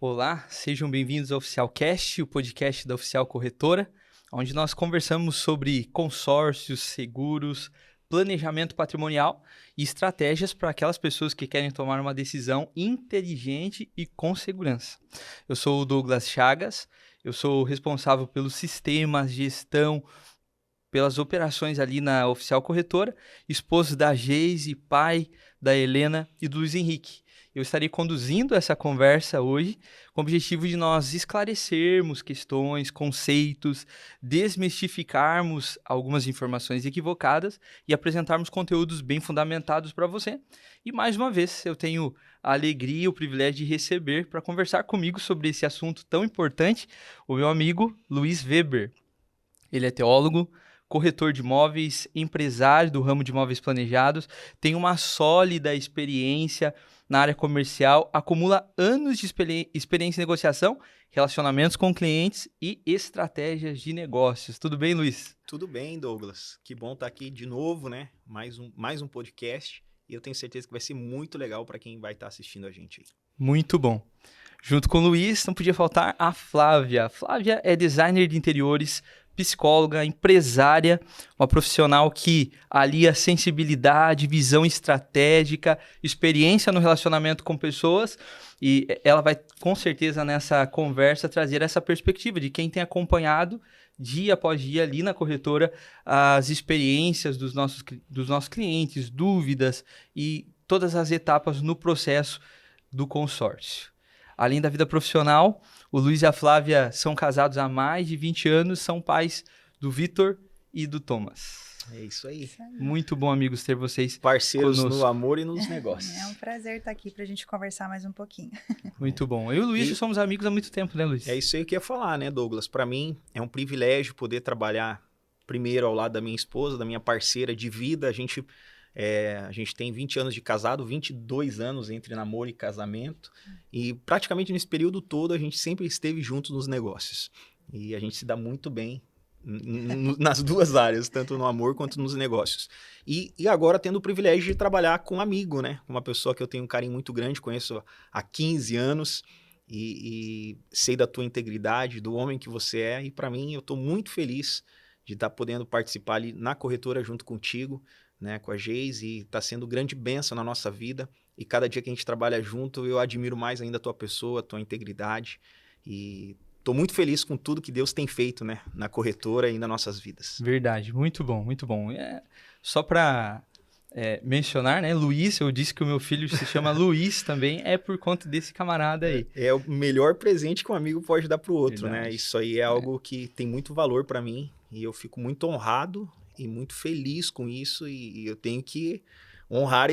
Olá, sejam bem-vindos ao Oficialcast, o podcast da Oficial Corretora, onde nós conversamos sobre consórcios, seguros, planejamento patrimonial e estratégias para aquelas pessoas que querem tomar uma decisão inteligente e com segurança. Eu sou o Douglas Chagas, eu sou responsável pelos sistemas, gestão, pelas operações ali na Oficial Corretora, esposo da Geise, pai da Helena e do Luiz Henrique. Eu estarei conduzindo essa conversa hoje com o objetivo de nós esclarecermos questões, conceitos, desmistificarmos algumas informações equivocadas e apresentarmos conteúdos bem fundamentados para você. E mais uma vez, eu tenho a alegria e o privilégio de receber para conversar comigo sobre esse assunto tão importante o meu amigo Luiz Weber. Ele é teólogo, corretor de imóveis, empresário do ramo de imóveis planejados, tem uma sólida experiência na área comercial, acumula anos de experiência em negociação, relacionamentos com clientes e estratégias de negócios. Tudo bem, Luiz? Tudo bem, Douglas. Que bom estar aqui de novo, né? Mais um podcast. E eu tenho certeza que vai ser muito legal para quem vai estar assistindo a gente aí. Muito bom. Junto com o Luiz, não podia faltar a Flávia. A Flávia é designer de interiores, psicóloga, empresária, uma profissional que alia sensibilidade, visão estratégica, experiência no relacionamento com pessoas, e ela vai com certeza nessa conversa trazer essa perspectiva de quem tem acompanhado dia após dia ali na corretora as experiências dos nossos clientes, dúvidas e todas as etapas no processo do consórcio. Além da vida profissional, o Luiz e a Flávia são casados há mais de 20 anos, são pais do Vitor e do Thomas. É isso aí. Muito bom, amigos, ter vocês Parceiros conosco. no amor e nos negócios. É um prazer estar aqui para a gente conversar mais um pouquinho. Muito bom. Eu e o Luiz somos amigos há muito tempo, né, Luiz? É isso aí que eu ia falar, né, Douglas? Para mim é um privilégio poder trabalhar primeiro ao lado da minha esposa, da minha parceira de vida. A gente tem 20 anos de casado, 22 anos entre namoro e casamento. E praticamente nesse período todo a gente sempre esteve juntos nos negócios. E a gente se dá muito bem nas duas áreas, tanto no amor quanto nos negócios. E agora tendo o privilégio de trabalhar com um amigo, né? Uma pessoa que eu tenho um carinho muito grande, conheço há 15 anos e sei da tua integridade, do homem que você é. E para mim, eu estou muito feliz de estar podendo participar ali na corretora junto contigo, né, com a Geise, e está sendo grande bênção na nossa vida, e cada dia que a gente trabalha junto, eu admiro mais ainda a tua pessoa, a tua integridade, e estou muito feliz com tudo que Deus tem feito, né, na corretora e nas nossas vidas. Verdade, muito bom, muito bom. Só para mencionar, né, Luiz, eu disse que o meu filho se chama Luiz também, é por conta desse camarada aí. É o melhor presente que um amigo pode dar para o outro, Verdade. né, isso aí é algo que tem muito valor para mim, e eu fico muito honrado e muito feliz com isso, e eu tenho que honrar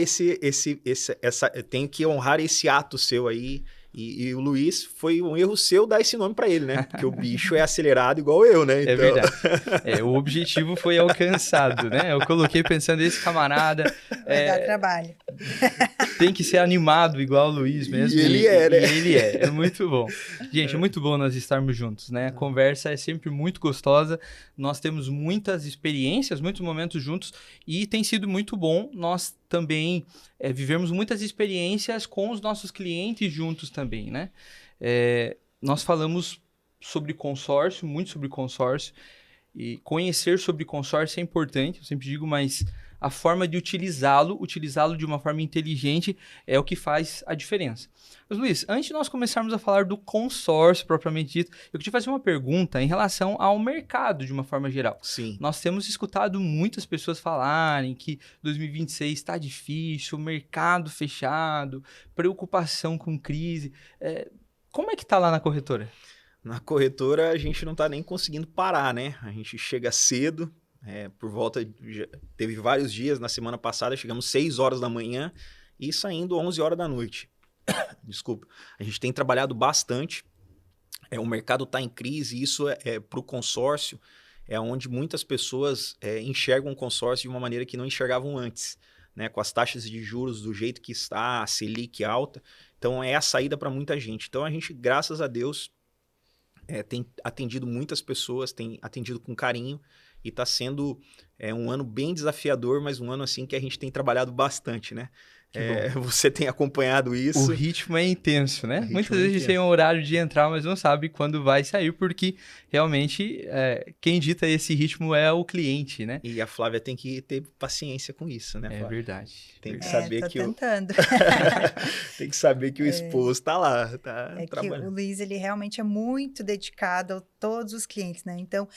tenho que honrar esse ato seu aí, e o Luiz, foi um erro seu dar esse nome para ele, né? Porque o bicho é acelerado igual eu, né? Então... É verdade. O objetivo foi alcançado, né? Eu coloquei pensando, esse camarada... Vai dar trabalho. Tem que ser animado igual o Luiz mesmo. E ele é, né? E ele é muito bom. Gente, é muito bom nós estarmos juntos, né? A conversa é sempre muito gostosa. Nós temos muitas experiências, muitos momentos juntos e tem sido muito bom nós também vivermos muitas experiências com os nossos clientes juntos também, né? Nós falamos sobre consórcio, muito sobre consórcio, e conhecer sobre consórcio é importante, eu sempre digo, mas a forma de utilizá-lo de uma forma inteligente é o que faz a diferença. Mas, Luiz, antes de nós começarmos a falar do consórcio propriamente dito, eu queria te fazer uma pergunta em relação ao mercado de uma forma geral. Sim. Nós temos escutado muitas pessoas falarem que 2026 está difícil, mercado fechado, preocupação com crise. Como é que está lá na corretora? Na corretora a gente não está nem conseguindo parar, né? A gente chega cedo, teve vários dias, na semana passada chegamos 6 horas da manhã e saindo 11 horas da noite. Desculpa. A gente tem trabalhado bastante, o mercado está em crise, e isso para o consórcio, é onde muitas pessoas enxergam o consórcio de uma maneira que não enxergavam antes, né? Com as taxas de juros do jeito que está, a Selic alta, então é a saída para muita gente. Então a gente, graças a Deus, tem atendido muitas pessoas, tem atendido com carinho, e está sendo um ano bem desafiador, mas um ano assim que a gente tem trabalhado bastante, né? Você tem acompanhado isso. O ritmo é intenso, né? ritmo Muitas é vezes intenso. tem um horário de entrar, mas não sabe quando vai sair, porque realmente quem dita esse ritmo é o cliente, né? E a Flávia tem que ter paciência com isso, né, É Flávia? verdade. Tem que verdade. saber tô que o tentando. tem que saber que o esposo tá lá, tá É que o trabalhando. Luiz, ele realmente é muito dedicado a todos os clientes, né? Então,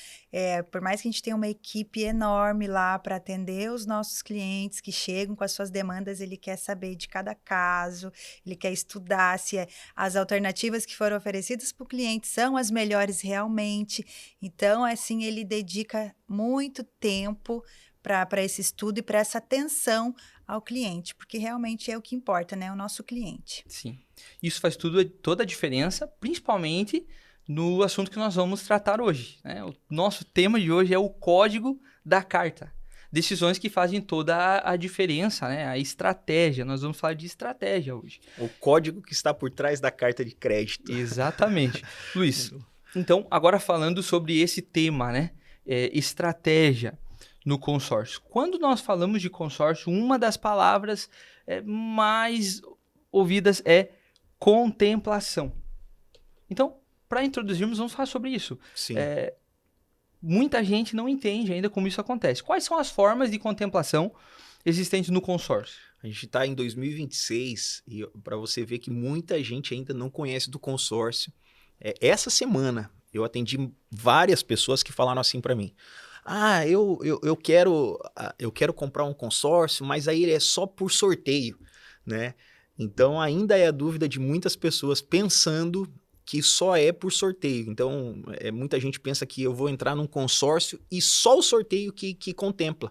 por mais que a gente tenha uma equipe enorme lá para atender os nossos clientes que chegam com as suas demandas, ele quer saber de cada caso, ele quer estudar se as alternativas que foram oferecidas para o cliente são as melhores realmente. Então, assim, ele dedica muito tempo para esse estudo e para essa atenção ao cliente, porque realmente é o que importa, né? O nosso cliente. Sim. Isso faz toda a diferença, principalmente no assunto que nós vamos tratar hoje, né? O nosso tema de hoje é o código da carta. Decisões que fazem toda a diferença, né? A estratégia. Nós vamos falar de estratégia hoje. O código que está por trás da carta de crédito. Exatamente. Luiz, então, agora falando sobre esse tema, né? Estratégia no consórcio. Quando nós falamos de consórcio, uma das palavras mais ouvidas é contemplação. Então, para introduzirmos, vamos falar sobre isso. Sim. Muita gente não entende ainda como isso acontece. Quais são as formas de contemplação existentes no consórcio? A gente está em 2026 e para você ver que muita gente ainda não conhece do consórcio. Essa semana eu atendi várias pessoas que falaram assim para mim: eu quero comprar um consórcio, mas aí ele é só por sorteio, né? Então ainda é a dúvida de muitas pessoas pensando que só é por sorteio. Então muita gente pensa que eu vou entrar num consórcio e só o sorteio que contempla.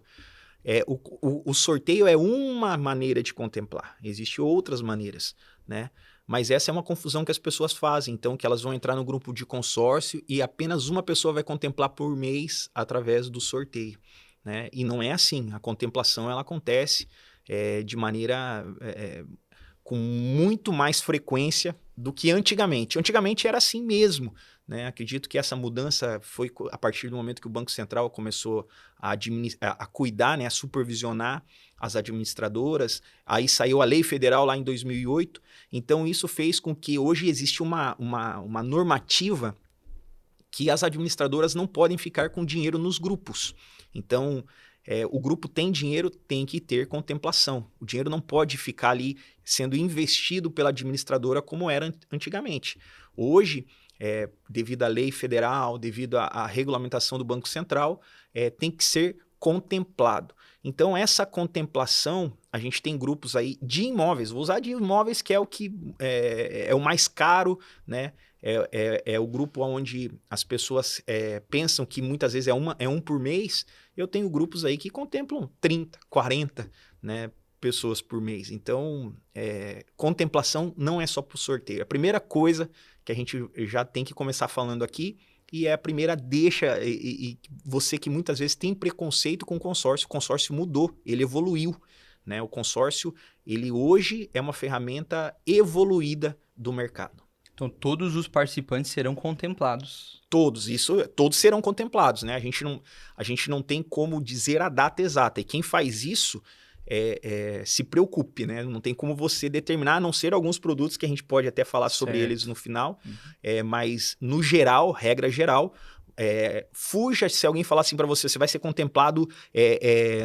O sorteio é uma maneira de contemplar, existem outras maneiras, né? Mas essa é uma confusão que as pessoas fazem, então, que elas vão entrar no grupo de consórcio e apenas uma pessoa vai contemplar por mês através do sorteio, né? E não é assim, a contemplação ela acontece de maneira com muito mais frequência do que antigamente. Antigamente era assim mesmo, né? Acredito que essa mudança foi a partir do momento que o Banco Central começou a cuidar, né? A supervisionar as administradoras. Aí saiu a Lei Federal lá em 2008. Então isso fez com que hoje existe uma normativa que as administradoras não podem ficar com dinheiro nos grupos. Então, o grupo tem dinheiro, tem que ter contemplação. O dinheiro não pode ficar ali sendo investido pela administradora como era antigamente. Hoje, devido à lei federal, devido à regulamentação do Banco Central, tem que ser contemplado. Então, essa contemplação, a gente tem grupos aí de imóveis. Vou usar de imóveis, que é o que é o mais caro, né? É o grupo onde as pessoas pensam que muitas vezes é um por mês. Eu tenho grupos aí que contemplam 30, 40, né, pessoas por mês. Então, contemplação não é só por sorteio. A primeira coisa que a gente já tem que começar falando aqui, e é a primeira deixa, e você que muitas vezes tem preconceito com o consórcio mudou, ele evoluiu, né? O consórcio, ele hoje é uma ferramenta evoluída do mercado. Então, todos os participantes serão contemplados. Todos serão contemplados, né? A gente não tem como dizer a data exata. E quem faz isso se preocupe, né? Não tem como você determinar, a não ser alguns produtos que a gente pode até falar sobre eles no final. Mas, no geral, regra geral, fuja se alguém falar assim para você, você vai ser contemplado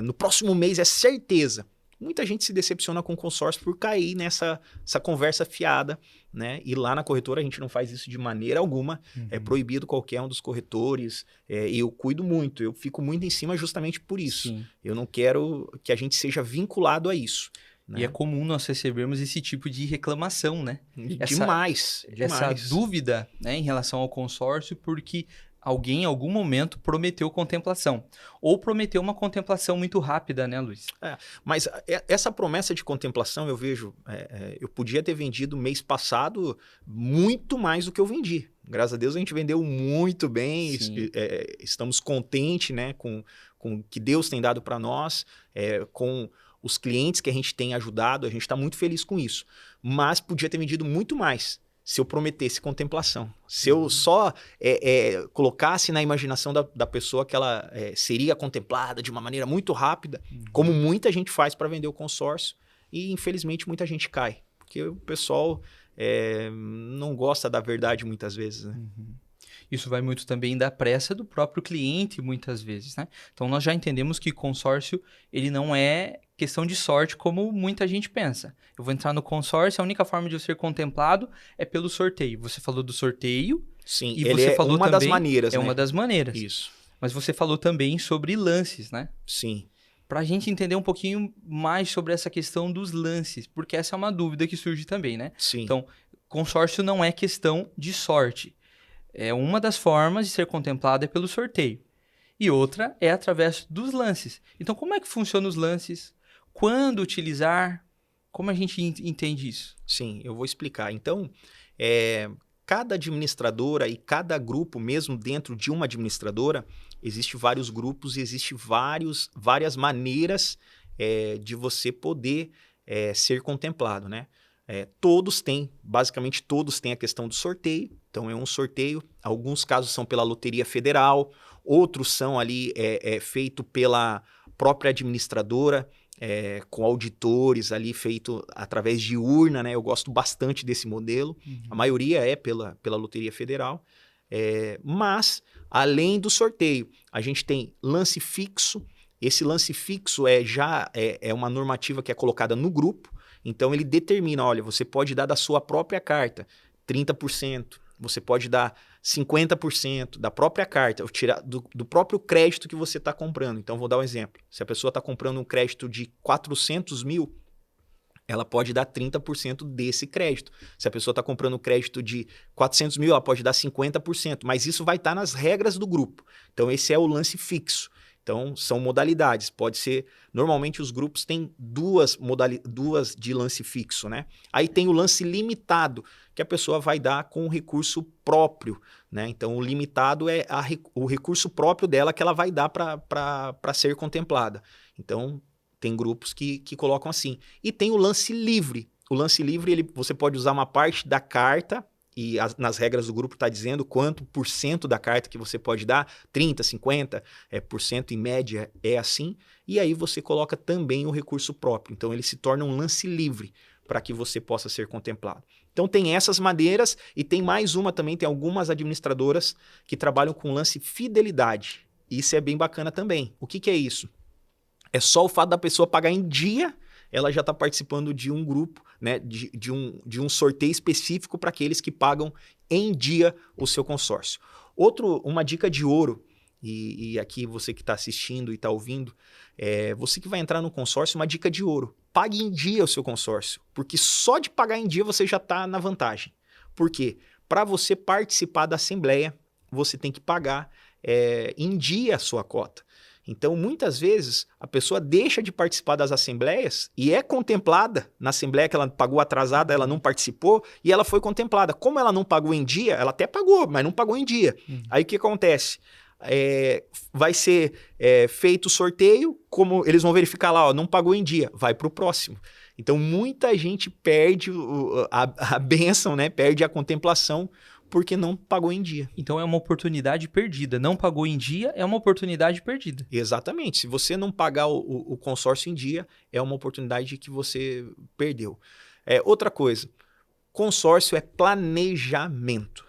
no próximo mês, é certeza. Muita gente se decepciona com o consórcio por cair nessa conversa fiada, né? E lá na corretora a gente não faz isso de maneira alguma. É proibido qualquer um dos corretores. Eu cuido muito, eu fico muito em cima justamente por isso. Sim. Eu não quero que a gente seja vinculado a isso, né? E é comum nós recebermos esse tipo de reclamação, né? Demais. Essa dúvida, né, em relação ao consórcio, porque alguém em algum momento prometeu contemplação. Ou prometeu uma contemplação muito rápida, né, Luiz? Mas essa promessa de contemplação, eu vejo, eu podia ter vendido mês passado muito mais do que eu vendi. Graças a Deus a gente vendeu muito bem, estamos contentes, né, com o que Deus tem dado para nós, com os clientes que a gente tem ajudado, a gente está muito feliz com isso. Mas podia ter vendido muito mais se eu prometesse contemplação. Se eu só colocasse na imaginação da pessoa que ela seria contemplada de uma maneira muito rápida, como muita gente faz para vender o consórcio, e infelizmente muita gente cai, porque o pessoal não gosta da verdade muitas vezes, né? Isso vai muito também da pressa do próprio cliente, muitas vezes, né? Então, nós já entendemos que consórcio, ele não é questão de sorte, como muita gente pensa. Eu vou entrar no consórcio, a única forma de eu ser contemplado é pelo sorteio. Você falou do sorteio. Sim, E ele você é falou uma também, das maneiras, é né? uma das maneiras. Isso, Mas você falou também sobre lances, né? sim. Para a gente entender um pouquinho mais sobre essa questão dos lances, porque essa é uma dúvida que surge também, né? Sim. Então, consórcio não é questão de sorte. É uma das formas de ser contemplado é pelo sorteio. E outra é através dos lances. Então, como é que funcionam os lances? Quando utilizar? Como a gente entende isso? Sim, eu vou explicar. Então, cada administradora e cada grupo, mesmo dentro de uma administradora, existe vários grupos e existe várias maneiras de você poder ser contemplado, né? Basicamente todos têm a questão do sorteio. Então, é um sorteio. Alguns casos são pela Loteria Federal, outros são ali feito pela própria administradora, com auditores ali feito através de urna, né? Eu gosto bastante desse modelo. A maioria é pela Loteria Federal. Mas, além do sorteio, a gente tem lance fixo. Esse lance fixo é uma normativa que é colocada no grupo. Então, ele determina, olha, você pode dar da sua própria carta 30%, você pode dar 50% da própria carta, tirar do próprio crédito que você está comprando. Então, vou dar um exemplo. Se a pessoa está comprando um crédito de 400 mil, ela pode dar 30% desse crédito. Se a pessoa está comprando um crédito de 400 mil, ela pode dar 50%, mas isso vai estar nas regras do grupo. Então, esse é o lance fixo. Então, são modalidades. Pode ser... Normalmente, os grupos têm duas de lance fixo, né? Aí tem o lance limitado, que a pessoa vai dar com o recurso próprio, né? Então, o limitado é o recurso próprio dela que ela vai dar para ser contemplada. Então, tem grupos que colocam assim. E tem o lance livre. O lance livre, você pode usar uma parte da carta, e nas regras do grupo está dizendo quanto por cento da carta que você pode dar, 30%, 50%, em média é assim, e aí você coloca também o recurso próprio. Então, ele se torna um lance livre para que você possa ser contemplado. Então, tem essas maneiras e tem mais uma também, tem algumas administradoras que trabalham com lance fidelidade. Isso é bem bacana também. O que é isso? É só o fato da pessoa pagar em dia, ela já está participando de um grupo, né, de um sorteio específico para aqueles que pagam em dia o seu consórcio. Uma dica de ouro, e aqui você que está assistindo e está ouvindo, você que vai entrar no consórcio, uma dica de ouro: pague em dia o seu consórcio, porque só de pagar em dia você já está na vantagem. Por quê? Para você participar da assembleia, você tem que pagar em dia a sua cota. Então, muitas vezes, a pessoa deixa de participar das assembleias e é contemplada na assembleia que ela pagou atrasada, ela não participou e ela foi contemplada. Como ela não pagou em dia, ela até pagou, mas não pagou em dia. Aí o que acontece? Vai ser feito o sorteio, como eles vão verificar lá, ó, não pagou em dia, vai para o próximo. Então, muita gente perde a bênção, né? Perde a contemplação, porque não pagou em dia. Então é uma oportunidade perdida. Não pagou em dia é uma oportunidade perdida. Exatamente. Se você não pagar o consórcio em dia, é uma oportunidade que você perdeu. Outra coisa, consórcio é planejamento.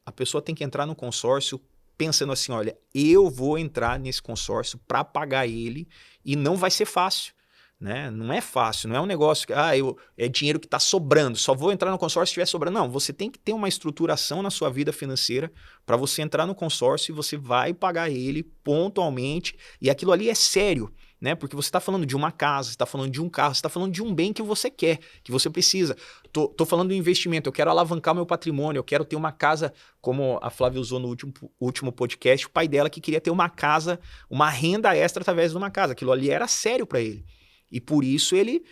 A pessoa tem que entrar no consórcio pensando assim, olha, eu vou entrar nesse consórcio para pagar ele e não vai ser fácil. Né? Não é fácil, não é um negócio que é dinheiro que está sobrando, só vou entrar no consórcio se estiver sobrando. Não, você tem que ter uma estruturação na sua vida financeira para você entrar no consórcio e você vai pagar ele pontualmente, e aquilo ali é sério, né? Porque você está falando de uma casa, você está falando de um carro, você está falando de um bem que você quer, que você precisa. Tô falando de investimento, eu quero alavancar meu patrimônio, eu quero ter uma casa, como a Flávia usou no último podcast, o pai dela que queria ter uma casa, uma renda extra através de uma casa. Aquilo ali era sério para ele. E por isso ele,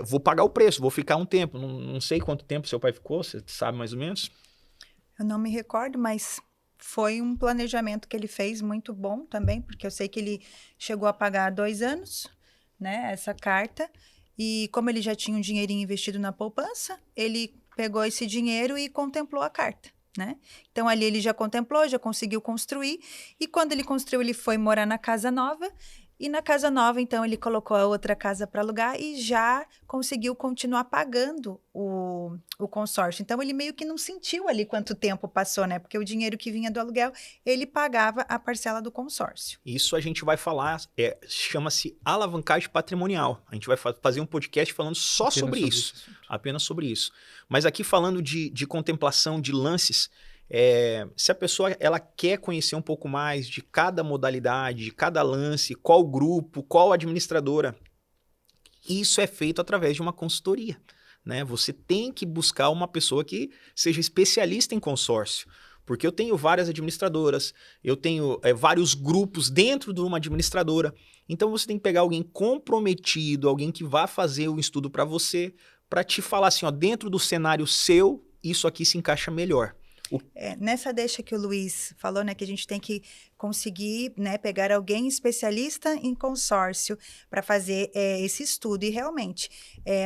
vou pagar o preço, vou ficar um tempo. Não sei quanto tempo seu pai ficou, você sabe mais ou menos? Eu não me recordo, mas foi um planejamento que ele fez muito bom também, porque eu sei que ele chegou a pagar há 2 anos, né, essa carta. E como ele já tinha um dinheirinho investido na poupança, ele pegou esse dinheiro e contemplou a carta, né? Então, ali ele já contemplou, já conseguiu construir. E quando ele construiu, ele foi morar na casa nova. E na casa nova, então, ele colocou a outra casa para alugar e já conseguiu continuar pagando o consórcio. Então, ele meio que não sentiu ali quanto tempo passou, né? Porque o dinheiro que vinha do aluguel, ele pagava a parcela do consórcio. Isso a gente vai falar, chama-se alavancagem patrimonial. A gente vai fazer um podcast falando só sobre isso. Apenas sobre isso. Mas aqui falando de contemplação de lances, se a pessoa ela quer conhecer um pouco mais de cada modalidade, de cada lance, qual grupo, qual administradora, isso é feito através de uma consultoria, né? Você tem que buscar uma pessoa que seja especialista em consórcio, porque eu tenho várias administradoras, eu tenho vários grupos dentro de uma administradora, então você tem que pegar alguém comprometido, alguém que vá fazer o estudo para você, para te falar assim, ó, dentro do cenário seu, isso aqui se encaixa melhor. Nessa deixa que o Luiz falou, né, que a gente tem que conseguir, né, pegar alguém especialista em consórcio para fazer esse estudo. E realmente,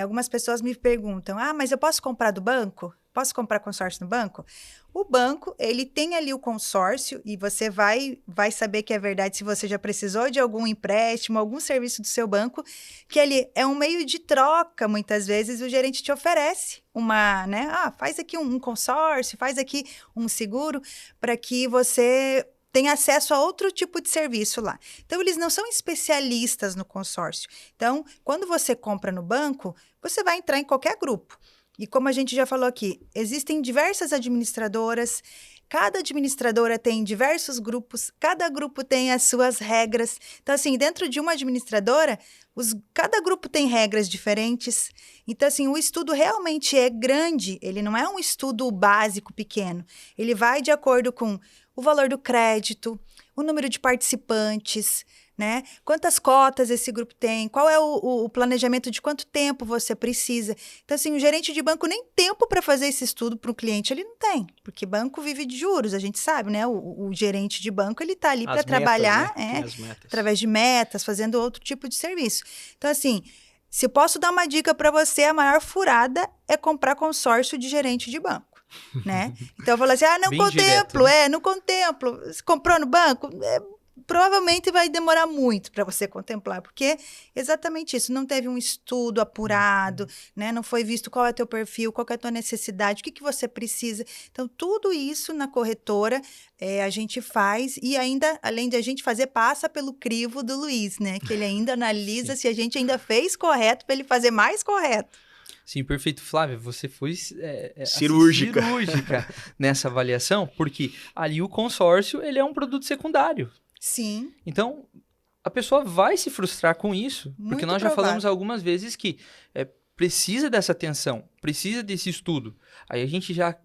algumas pessoas me perguntam, mas eu posso comprar do banco? Posso comprar consórcio no banco? O banco, ele tem ali o consórcio e você vai saber que é verdade se você já precisou de algum empréstimo, algum serviço do seu banco, que ali é um meio de troca, muitas vezes o gerente te oferece uma, né? Faz aqui um consórcio, faz aqui um seguro, para que você tenha acesso a outro tipo de serviço lá. Então, eles não são especialistas no consórcio. Então, quando você compra no banco, você vai entrar em qualquer grupo. E como a gente já falou aqui, existem diversas administradoras, cada administradora tem diversos grupos, cada grupo tem as suas regras. Então, assim, dentro de uma administradora, cada grupo tem regras diferentes. Então, assim, o estudo realmente é grande, ele não é um estudo básico pequeno. Ele vai de acordo com o valor do crédito, o número de participantes, né? Quantas cotas esse grupo tem? Qual é o planejamento de quanto tempo você precisa? Então, assim, o gerente de banco nem tempo para fazer esse estudo para o cliente ele não tem, porque banco vive de juros, a gente sabe, né? O gerente de banco, ele está ali para trabalhar, né? Através de metas, fazendo outro tipo de serviço. Então, assim, se eu posso dar uma dica para você, a maior furada é comprar consórcio de gerente de banco. Né? Então eu falo assim, não contemplo, não contemplo. Você comprou no banco? Provavelmente vai demorar muito para você contemplar, porque exatamente isso, não teve um estudo apurado, né? Não foi visto qual é o teu perfil, qual é a tua necessidade, o que você precisa. Então, tudo isso na corretora a gente faz e ainda, além de a gente fazer, passa pelo crivo do Luiz, né? Que ele ainda analisa se a gente ainda fez correto para ele fazer mais correto. Sim, perfeito. Flávia, você foi cirúrgica nessa avaliação, porque ali o consórcio ele é um produto secundário. Sim. Então, a pessoa vai se frustrar com isso, muito porque nós já falamos algumas vezes que precisa dessa atenção, precisa desse estudo. Aí a gente já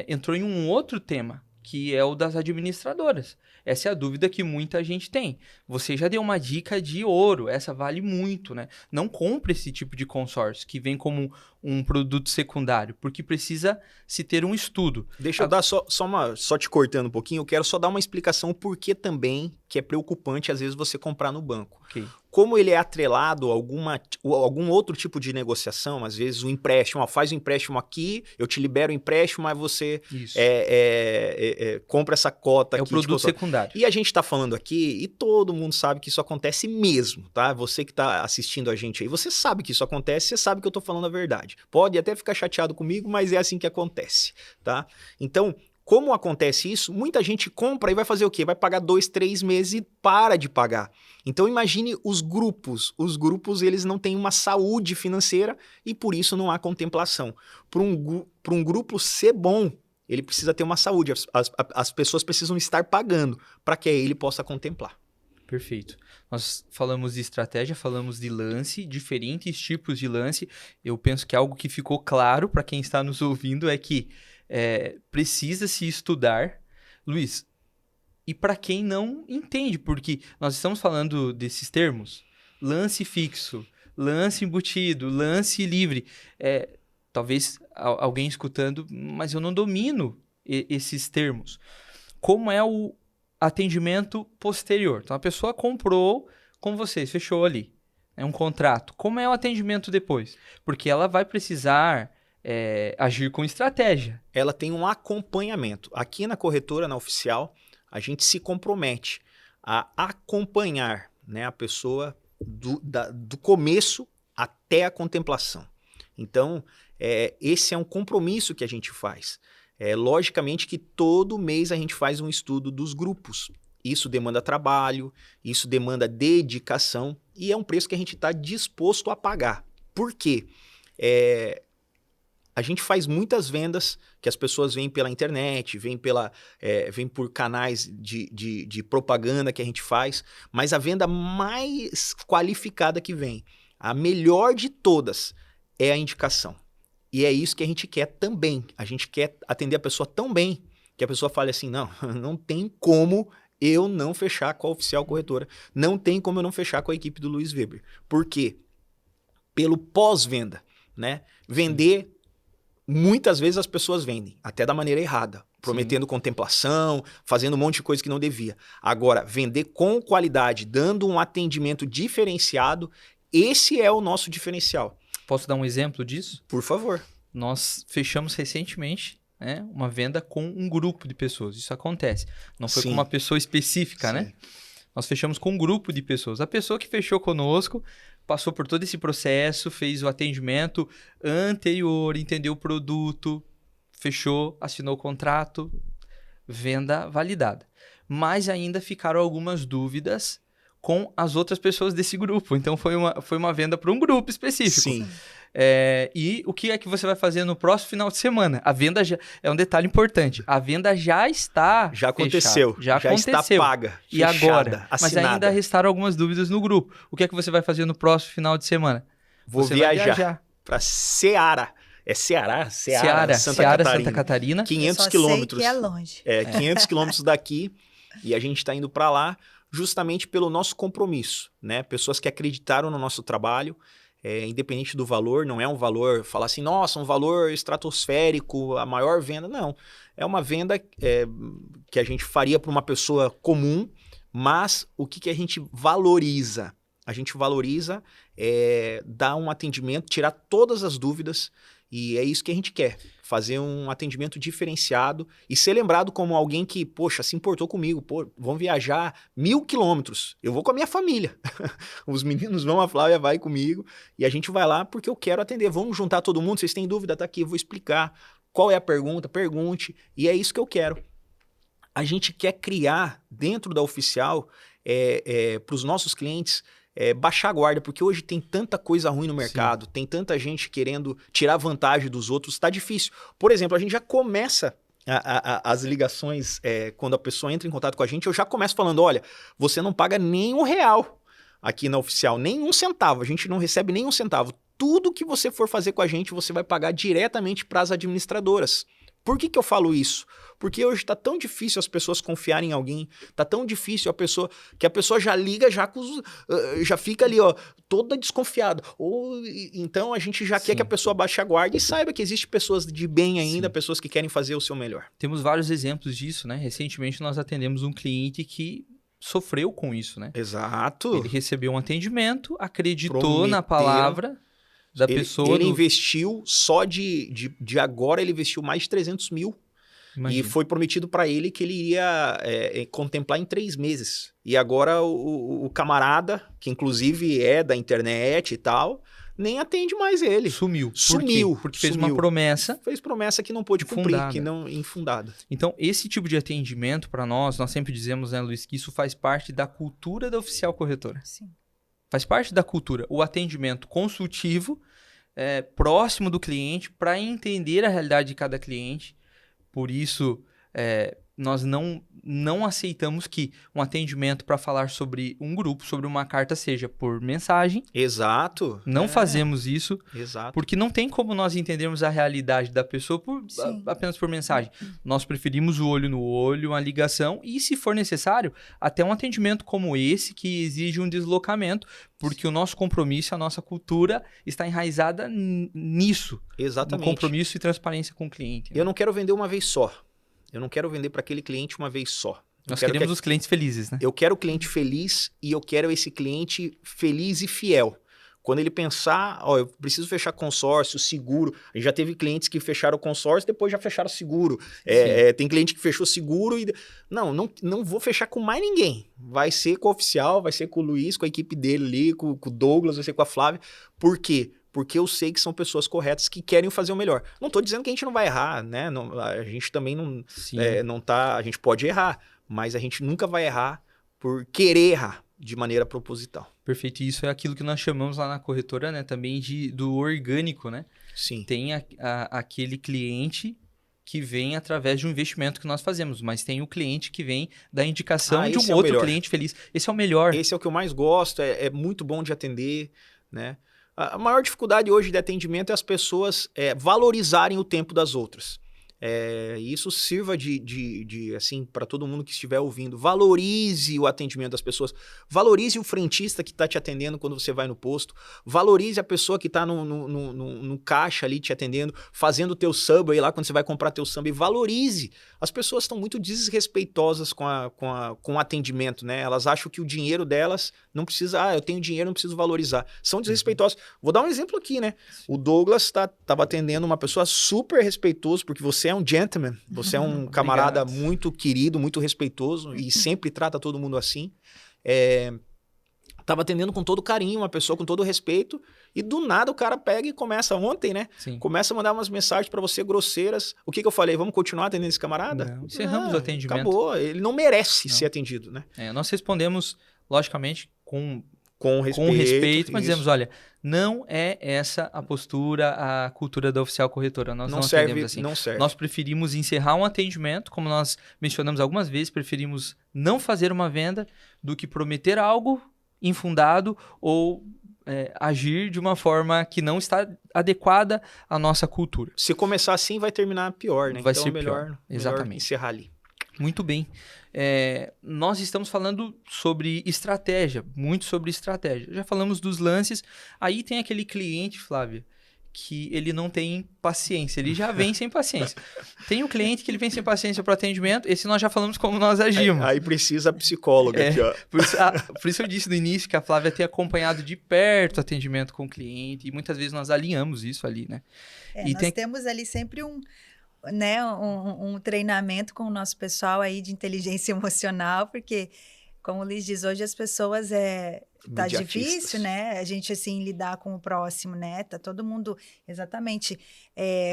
entrou em um outro tema, que é o das administradoras. Essa é a dúvida que muita gente tem. Você já deu uma dica de ouro, essa vale muito, né? Não compre esse tipo de consórcio que vem como um produto secundário, porque precisa se ter um estudo. Deixa eu dar só te cortando um pouquinho, eu quero só dar uma explicação por que também que é preocupante às vezes você comprar no banco. Okay. Como ele é atrelado a algum outro tipo de negociação, às vezes o empréstimo, faz o empréstimo aqui, eu te libero o empréstimo, mas você compra essa cota aqui. É o produto secundário. E a gente está falando aqui, e todo mundo sabe que isso acontece mesmo, tá? Você que está assistindo a gente aí, você sabe que isso acontece, você sabe que eu estou falando a verdade. Pode até ficar chateado comigo, mas é assim que acontece, tá? Então, como acontece isso, muita gente compra e vai fazer o quê? Vai pagar 2, 3 meses e para de pagar. Então imagine os grupos. Os grupos eles não têm uma saúde financeira e por isso não há contemplação. Para um grupo ser bom, ele precisa ter uma saúde. As pessoas precisam estar pagando para que ele possa contemplar. Perfeito. Nós falamos de estratégia, falamos de lance, diferentes tipos de lance. Eu penso que algo que ficou claro para quem está nos ouvindo é que precisa se estudar. Luiz, e para quem não entende, porque nós estamos falando desses termos, lance fixo, lance embutido, lance livre, talvez alguém escutando, mas eu não domino esses termos. Como é o atendimento posterior? Então a pessoa comprou com vocês, fechou ali, é um contrato. Como é o atendimento depois? Porque ela vai precisar agir com estratégia. Ela tem um acompanhamento. Aqui na corretora, na oficial, a gente se compromete a acompanhar, né, a pessoa do começo até a contemplação. Então, esse é um compromisso que a gente faz. Logicamente que todo mês a gente faz um estudo dos grupos. Isso demanda trabalho, isso demanda dedicação e é um preço que a gente está disposto a pagar. Por quê? A gente faz muitas vendas que as pessoas vêm pela internet, vêm por canais de propaganda que a gente faz, mas a venda mais qualificada que vem, a melhor de todas, é a indicação. E é isso que a gente quer também. A gente quer atender a pessoa tão bem que a pessoa fale assim, não tem como eu não fechar com a Oficial Corretora. Não tem como eu não fechar com a equipe do Luiz Weber. Por quê? Pelo pós-venda, né? Vender, muitas vezes as pessoas vendem, até da maneira errada, prometendo contemplação, fazendo um monte de coisa que não devia. Agora, vender com qualidade, dando um atendimento diferenciado, esse é o nosso diferencial. Posso dar um exemplo disso? Por favor. Nós fechamos recentemente, né, uma venda com um grupo de pessoas. Isso acontece. Não foi com uma pessoa específica, né? Nós fechamos com um grupo de pessoas. A pessoa que fechou conosco passou por todo esse processo, fez o atendimento anterior, entendeu o produto, fechou, assinou o contrato, venda validada. Mas ainda ficaram algumas dúvidas com as outras pessoas desse grupo. Então, foi uma venda para um grupo específico. Sim. E o que é que você vai fazer no próximo final de semana? A venda já é um detalhe importante. A venda já está Já aconteceu. Já aconteceu. Está paga, e fechada, agora? assinada. Mas ainda restaram algumas dúvidas no grupo. O que é que você vai fazer no próximo final de semana? Vou viajar para Ceará. Ceará, Santa Catarina. 500 quilômetros. Sei que é longe. 500 quilômetros daqui. E a gente está indo para lá justamente pelo nosso compromisso, né? Pessoas que acreditaram no nosso trabalho, independente do valor, não é um valor, falar assim, nossa, um valor estratosférico, a maior venda, não. É uma venda que a gente faria para uma pessoa comum, mas o que a gente valoriza? A gente valoriza dar um atendimento, tirar todas as dúvidas, e é isso que a gente quer, fazer um atendimento diferenciado e ser lembrado como alguém que, poxa, se importou comigo, vão viajar 1.000 quilômetros, eu vou com a minha família, os meninos vão, a Flávia vai comigo, e a gente vai lá porque eu quero atender, vamos juntar todo mundo, vocês têm dúvida, tá aqui, eu vou explicar qual é a pergunta, pergunte, e é isso que eu quero. A gente quer criar dentro da Oficial, para os nossos clientes, baixar a guarda, porque hoje tem tanta coisa ruim no mercado, tem tanta gente querendo tirar vantagem dos outros, está difícil. Por exemplo, a gente já começa as ligações, quando a pessoa entra em contato com a gente, eu já começo falando, olha, você não paga nem R$1 aqui na Oficial, nem 1 centavo, a gente não recebe nem 1 centavo. Tudo que você for fazer com a gente, você vai pagar diretamente para as administradoras. Por que eu falo isso? Porque hoje está tão difícil as pessoas confiarem em alguém, está tão difícil que a pessoa já liga, já fica ali, ó, toda desconfiada. Então a gente já quer que a pessoa baixe a guarda e saiba que existem pessoas de bem ainda, pessoas que querem fazer o seu melhor. Temos vários exemplos disso, né? Recentemente nós atendemos um cliente que sofreu com isso, né? Exato. Ele recebeu um atendimento, acreditou na palavra da pessoa. Ele investiu só de agora, ele investiu mais de 300 mil. Imagina. E foi prometido para ele que ele iria contemplar em 3 meses. E agora o camarada, que inclusive é da internet e tal, nem atende mais ele. Sumiu. Porque fez uma promessa. Fez promessa que não pôde cumprir, que não infundada. Então, esse tipo de atendimento para nós sempre dizemos, né, Luiz, que isso faz parte da cultura da Oficial Corretora. Sim. Faz parte da cultura. O atendimento consultivo, próximo do cliente, para entender a realidade de cada cliente. Por isso, nós não aceitamos que um atendimento para falar sobre um grupo, sobre uma carta, seja por mensagem. Exato. Não fazemos isso. Exato. Porque não tem como nós entendermos a realidade da pessoa apenas por mensagem. Nós preferimos o olho no olho, uma ligação e, se for necessário, até um atendimento como esse que exige um deslocamento, porque o nosso compromisso, a nossa cultura está enraizada nisso. Exatamente. No compromisso e transparência com o cliente. Né? Eu não quero vender uma vez só. Eu não quero vender para aquele cliente uma vez só. Nós queremos os clientes felizes, né? Eu quero o cliente feliz e eu quero esse cliente feliz e fiel. Quando ele pensar, ó, eu preciso fechar consórcio, seguro. A gente já teve clientes que fecharam o consórcio, depois já fecharam o seguro. Tem cliente que fechou seguro e... Não vou fechar com mais ninguém. Vai ser com o oficial, vai ser com o Luiz, com a equipe dele ali, com o Douglas, vai ser com a Flávia. Por quê? Porque eu sei que são pessoas corretas que querem fazer o melhor. Não estou dizendo que a gente não vai errar, né? A gente também não tá... A gente pode errar, mas a gente nunca vai errar por querer errar de maneira proposital. Perfeito. E isso é aquilo que nós chamamos lá na corretora, né? Também do orgânico, né? Sim. Tem aquele cliente que vem através de um investimento que nós fazemos, mas tem o cliente que vem da indicação de um outro cliente feliz. Esse é o melhor. Esse é o que eu mais gosto, é muito bom de atender, né? A maior dificuldade hoje de atendimento é as pessoas valorizarem o tempo das outras. Isso sirva assim, para todo mundo que estiver ouvindo. Valorize o atendimento das pessoas. Valorize o frentista que está te atendendo quando você vai no posto. Valorize a pessoa que está no caixa ali te atendendo, fazendo o teu Subway lá quando você vai comprar teu Subway. Valorize. As pessoas estão muito desrespeitosas com o atendimento, né? Elas acham que o dinheiro delas não precisa... eu tenho dinheiro, não preciso valorizar. São desrespeitosas. Vou dar um exemplo aqui, né? O Douglas estava atendendo uma pessoa super respeitosa, porque você é um gentleman, você é um camarada muito querido, muito respeitoso e sempre trata todo mundo assim. Tava atendendo com todo carinho, uma pessoa com todo respeito, e do nada o cara pega e começa, ontem, né? Sim. Começa a mandar umas mensagens para você grosseiras. O que eu falei? Vamos continuar atendendo esse camarada? Não, encerramos o atendimento. Acabou, ele não merece ser atendido, né? Nós respondemos, logicamente, com respeito, mas dizemos, olha, não é essa a postura, a cultura da Oficial Corretora. Nós não atendemos assim. Não serve. Nós preferimos encerrar um atendimento, como nós mencionamos algumas vezes, preferimos não fazer uma venda do que prometer algo infundado ou agir de uma forma que não está adequada à nossa cultura. Se começar assim, vai terminar pior, né? Vai então ser é melhor Exatamente. Encerrar ali. Muito bem. Nós estamos falando sobre estratégia, muito sobre estratégia. Já falamos dos lances. Aí tem aquele cliente, Flávia, que ele não tem paciência, ele já vem sem paciência. Tem um cliente que ele vem sem paciência para o atendimento, esse nós já falamos como nós agimos. Aí precisa a psicóloga aqui, ó. Por isso eu disse no início que a Flávia tem acompanhado de perto o atendimento com o cliente, e muitas vezes nós alinhamos isso ali, né? Nós temos ali sempre um treinamento com o nosso pessoal aí de inteligência emocional, porque, como o Luiz diz, hoje as pessoas tá difícil, né? A gente, assim, lidar com o próximo, né? Tá todo mundo exatamente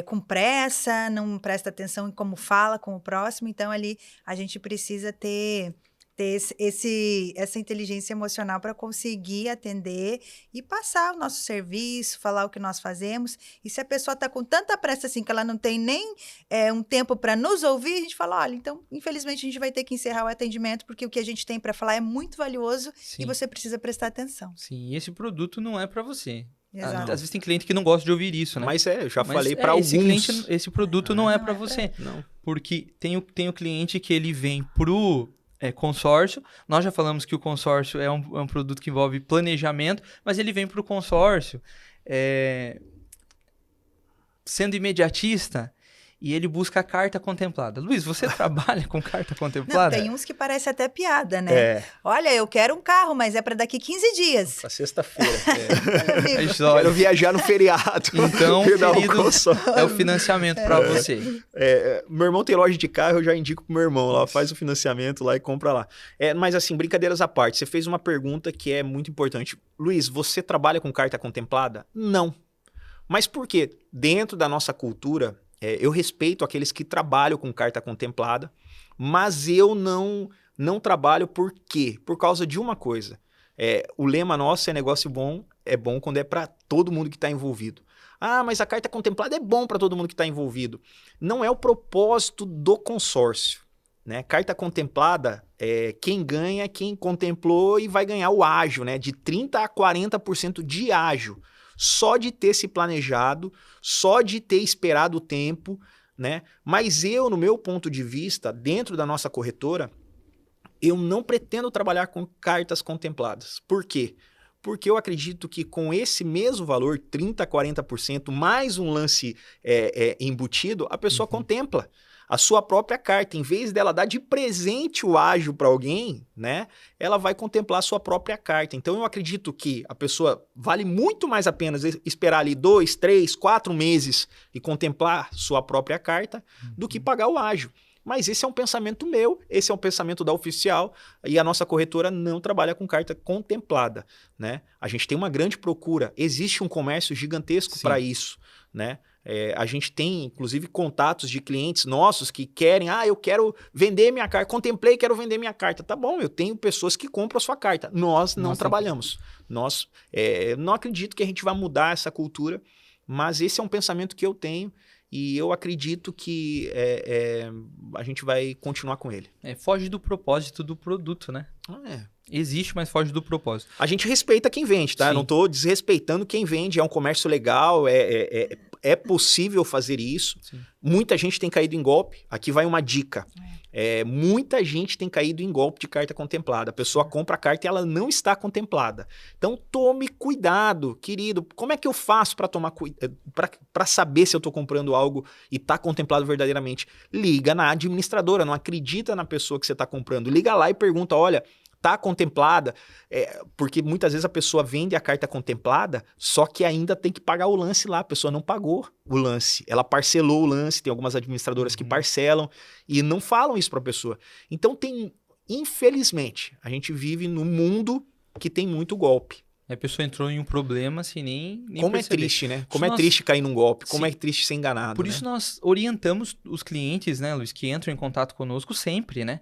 com pressa, não presta atenção em como fala com o próximo, então ali a gente precisa ter essa inteligência emocional para conseguir atender e passar o nosso serviço, falar o que nós fazemos. E se a pessoa está com tanta pressa assim que ela não tem nem um tempo para nos ouvir, a gente fala, olha, então, infelizmente, a gente vai ter que encerrar o atendimento, porque o que a gente tem para falar é muito valioso. Sim. E você precisa prestar atenção. Sim, e esse produto não é para você. Exato. Às vezes tem cliente que não gosta de ouvir isso, né? Mas eu já falei para alguns. Esse produto não é para você. Não. Porque tem o cliente que ele vem pro consórcio. Nós já falamos que o consórcio é um produto que envolve planejamento, mas ele vem para o consórcio sendo imediatista e ele busca a carta contemplada. Luiz, você trabalha com carta contemplada? Não, tem uns que parece até piada, né? Olha, eu quero um carro, mas é para daqui 15 dias. Pra sexta-feira. Quero viajar no feriado. Então, querido, é o financiamento para você. Meu irmão tem loja de carro, eu já indico pro meu irmão lá, faz o financiamento lá e compra lá. Mas assim, brincadeiras à parte, você fez uma pergunta que é muito importante. Luiz, você trabalha com carta contemplada? Não. Mas por quê? Dentro da nossa cultura, eu respeito aqueles que trabalham com carta contemplada, mas eu não trabalho por quê? Por causa de uma coisa. O lema nosso é negócio bom, é bom quando é para todo mundo que está envolvido. Ah, mas a carta contemplada é bom para todo mundo que está envolvido. Não é o propósito do consórcio, né? Carta contemplada, quem ganha é quem contemplou e vai ganhar o ágio, né? De 30% a 40% de ágio. Só de ter se planejado, só de ter esperado o tempo, né? Mas eu, no meu ponto de vista, dentro da nossa corretora, eu não pretendo trabalhar com cartas contempladas. Por quê? Porque eu acredito que com esse mesmo valor, 30%, 40%, mais um lance embutido, a pessoa contempla. a sua própria carta. Em vez dela dar de presente o ágio para alguém, né, ela vai contemplar a sua própria carta. Então, eu acredito que a pessoa vale muito mais a pena esperar ali 2, 3, 4 meses e contemplar sua própria carta do que pagar o ágio. Mas esse é um pensamento meu, esse é um pensamento da Oficial, e a nossa corretora não trabalha com carta contemplada, né? A gente tem uma grande procura, existe um comércio gigantesco para isso, né? A gente tem, inclusive, contatos de clientes nossos que querem, eu quero vender minha carta, contemplei, quero vender minha carta. Tá bom, eu tenho pessoas que compram a sua carta. Nós não trabalhamos. Nós não acredito que a gente vai mudar essa cultura, mas esse é um pensamento que eu tenho e eu acredito que a gente vai continuar com ele. Foge do propósito do produto, né? Existe, mas foge do propósito. A gente respeita quem vende, tá? Eu não estou desrespeitando quem vende, é um comércio legal, é possível fazer isso. Sim. Muita gente tem caído em golpe. Aqui vai uma dica. Muita gente tem caído em golpe de carta contemplada. A pessoa compra a carta e ela não está contemplada. Então, tome cuidado, querido. Como é que eu faço para saber se eu estou comprando algo e está contemplado verdadeiramente? Liga na administradora, não acredita na pessoa que você está comprando. Liga lá e pergunta, olha, está contemplada, porque muitas vezes a pessoa vende a carta contemplada, só que ainda tem que pagar o lance lá, a pessoa não pagou o lance, ela parcelou o lance, tem algumas administradoras que parcelam e não falam isso para a pessoa. Então infelizmente, a gente vive num mundo que tem muito golpe. A pessoa entrou em um problema sem nem como perceber. É triste, né? Como é triste cair num golpe, como é triste ser enganado. Por isso nós orientamos os clientes, né, Luiz, que entram em contato conosco sempre, né?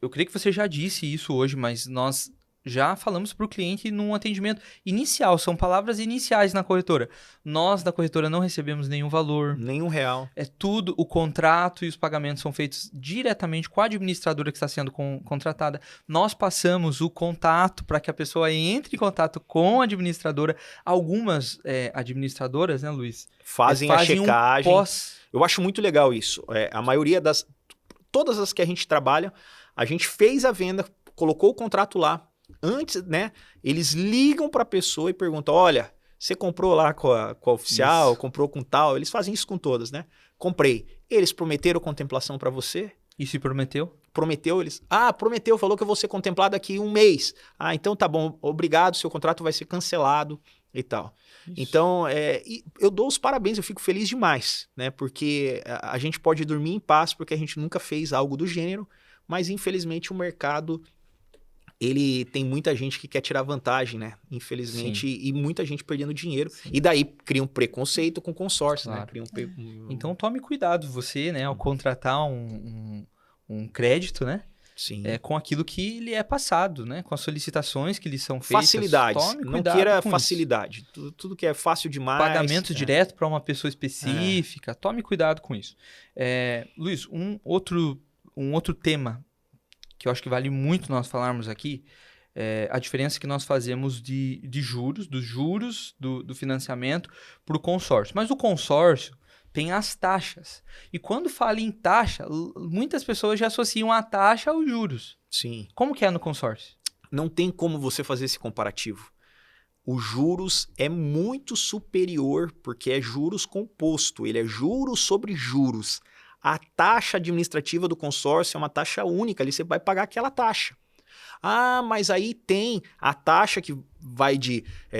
Eu creio que você já disse isso hoje, mas nós já falamos para o cliente num atendimento inicial, são palavras iniciais na corretora. Nós da corretora não recebemos nenhum valor. Nenhum real. É tudo, o contrato e os pagamentos são feitos diretamente com a administradora que está sendo contratada. Nós passamos o contato para que a pessoa entre em contato com a administradora. Algumas administradoras, né, Luiz? Fazem a checagem. Eu acho muito legal isso. A maioria todas as que a gente trabalha, a gente fez a venda, colocou o contrato lá. Antes, né, eles ligam para a pessoa e perguntam, olha, você comprou lá com a Oficial, comprou com tal? Eles fazem isso com todas, né? Comprei. Eles prometeram contemplação para você? E se prometeu? Prometeu, eles... prometeu, falou que eu vou ser contemplado daqui 1 mês. Então tá bom, obrigado, seu contrato vai ser cancelado e tal. Isso. Então, eu dou os parabéns, eu fico feliz demais, né? Porque a gente pode dormir em paz porque a gente nunca fez algo do gênero, mas infelizmente o mercado, ele tem muita gente que quer tirar vantagem, né? Infelizmente, e muita gente perdendo dinheiro. Sim. E daí cria um preconceito com o consórcio, né? Então tome cuidado você, né? Ao contratar um crédito, né? Sim. Com aquilo que lhe é passado, né? Com as solicitações que lhe são feitas. Facilidades. Não queira facilidade. Tudo que é fácil demais. Pagamento direto para uma pessoa específica. Tome cuidado com isso. Luiz, um outro tema que eu acho que vale muito nós falarmos aqui é a diferença que nós fazemos de juros, dos juros do financiamento para o consórcio. Mas o consórcio tem as taxas. E quando fala em taxa, muitas pessoas já associam a taxa aos juros. Sim. Como que é no consórcio? Não tem como você fazer esse comparativo. Os juros é muito superior, porque é juros composto, ele é juros sobre juros. A taxa administrativa do consórcio é uma taxa única, ali você vai pagar aquela taxa. Mas aí tem a taxa que vai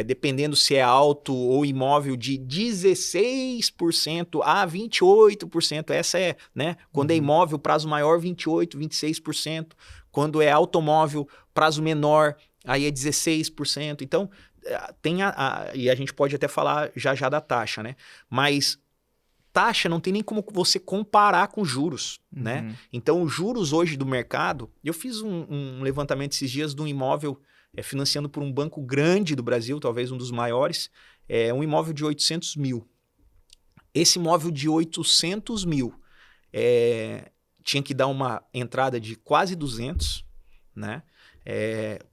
dependendo se é auto ou imóvel, de 16% a 28%. Essa né? Quando é imóvel, prazo maior, 28%, 26%. Quando é automóvel, prazo menor, aí é 16%. Então, e a gente pode até falar já da taxa, né? Mas taxa não tem nem como você comparar com juros, né? Então, os juros hoje do mercado... Eu fiz um levantamento esses dias de um imóvel financiando por um banco grande do Brasil, talvez um dos maiores, um imóvel de 800 mil. Esse imóvel de 800 mil tinha que dar uma entrada de quase 200, né?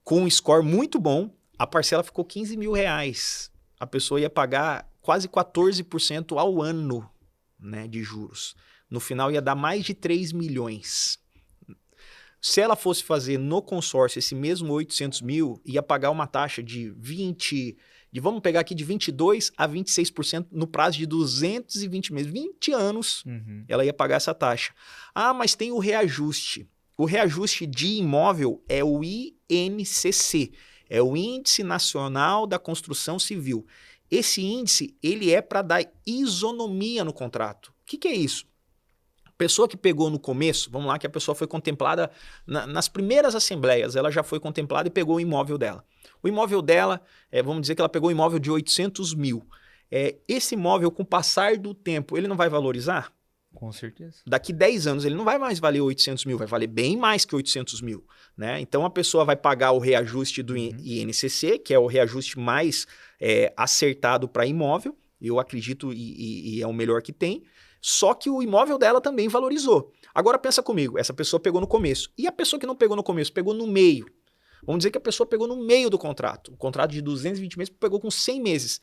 Com um score muito bom, a parcela ficou 15 mil reais. A pessoa ia pagar quase 14% ao ano, né, de juros. No final ia dar mais de 3 milhões. Se ela fosse fazer no consórcio esse mesmo 800 mil, ia pagar uma taxa de 20, vamos pegar aqui de 22% a 26% no prazo de 220 meses. 20 anos ela ia pagar essa taxa. Ah, mas tem o reajuste. O reajuste de imóvel é o INCC, é o Índice Nacional da Construção Civil. Esse índice, ele é para dar isonomia no contrato. O que é isso? Pessoa que pegou no começo, vamos lá, que a pessoa foi contemplada nas primeiras assembleias, ela já foi contemplada e pegou o imóvel dela. O imóvel dela, vamos dizer que ela pegou um imóvel de 800 mil. Esse imóvel, com o passar do tempo, ele não vai valorizar? Com certeza. Daqui 10 anos ele não vai mais valer 800 mil, vai valer bem mais que 800 mil. Né? Então a pessoa vai pagar o reajuste do INCC, que é o reajuste mais acertado para imóvel, eu acredito, e é o melhor que tem. Só que o imóvel dela também valorizou. Agora pensa comigo, essa pessoa pegou no começo. E a pessoa que não pegou no começo, pegou no meio. Vamos dizer que a pessoa pegou no meio do contrato. O contrato de 220 meses pegou com 100 meses.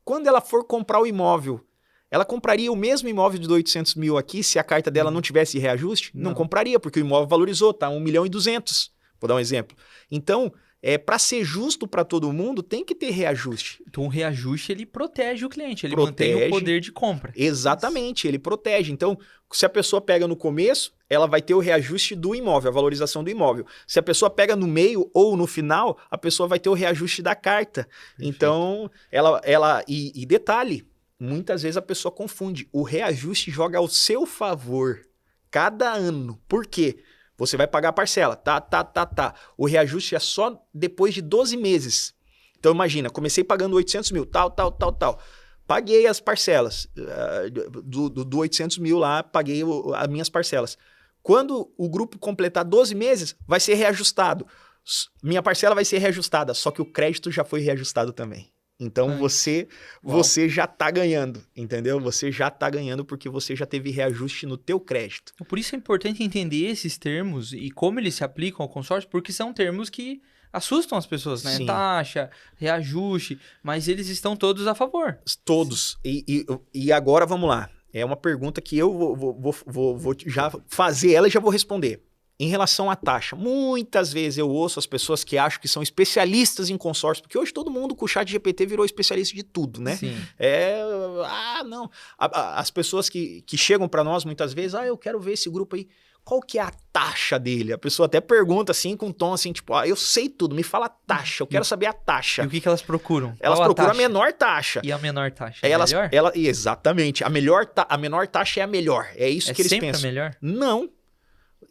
Quando ela for comprar o imóvel, ela compraria o mesmo imóvel de 800 mil aqui se a carta dela não tivesse reajuste? Não compraria, porque o imóvel valorizou, tá? 1 milhão e 200. Vou dar um exemplo. Então, para ser justo para todo mundo, tem que ter reajuste. Então, o reajuste, ele protege o cliente, ele mantém o poder de compra. Exatamente, ele protege. Então, se a pessoa pega no começo, ela vai ter o reajuste do imóvel, a valorização do imóvel. Se a pessoa pega no meio ou no final, a pessoa vai ter o reajuste da carta. Perfeito. Então, e detalhe, muitas vezes a pessoa confunde. O reajuste joga ao seu favor cada ano. Por quê? Você vai pagar a parcela, tá. O reajuste é só depois de 12 meses. Então, imagina, comecei pagando 800 mil, tal. Paguei as parcelas do 800 mil lá, paguei as minhas parcelas. Quando o grupo completar 12 meses, vai ser reajustado. Minha parcela vai ser reajustada, só que o crédito já foi reajustado também. Então, você já tá ganhando, entendeu? Você já tá ganhando porque você já teve reajuste no teu crédito. Por isso é importante entender esses termos e como eles se aplicam ao consórcio, porque são termos que assustam as pessoas, né? Sim. Taxa, reajuste, mas eles estão todos a favor. Todos. E agora, vamos lá. É uma pergunta que eu vou já fazer ela e já vou responder. Em relação à taxa, muitas vezes eu ouço as pessoas que acham que são especialistas em consórcio, porque hoje todo mundo com o ChatGPT virou especialista de tudo, né? Sim. Não. As pessoas que chegam para nós muitas vezes, eu quero ver esse grupo aí, qual que é a taxa dele? A pessoa até pergunta assim, com um tom assim, tipo, eu sei tudo, me fala a taxa, eu quero saber a taxa. E o que elas procuram? Elas procuram a menor taxa. E a menor taxa é melhor? Exatamente. A menor taxa é a melhor. É isso que eles pensam. É sempre a melhor? Não.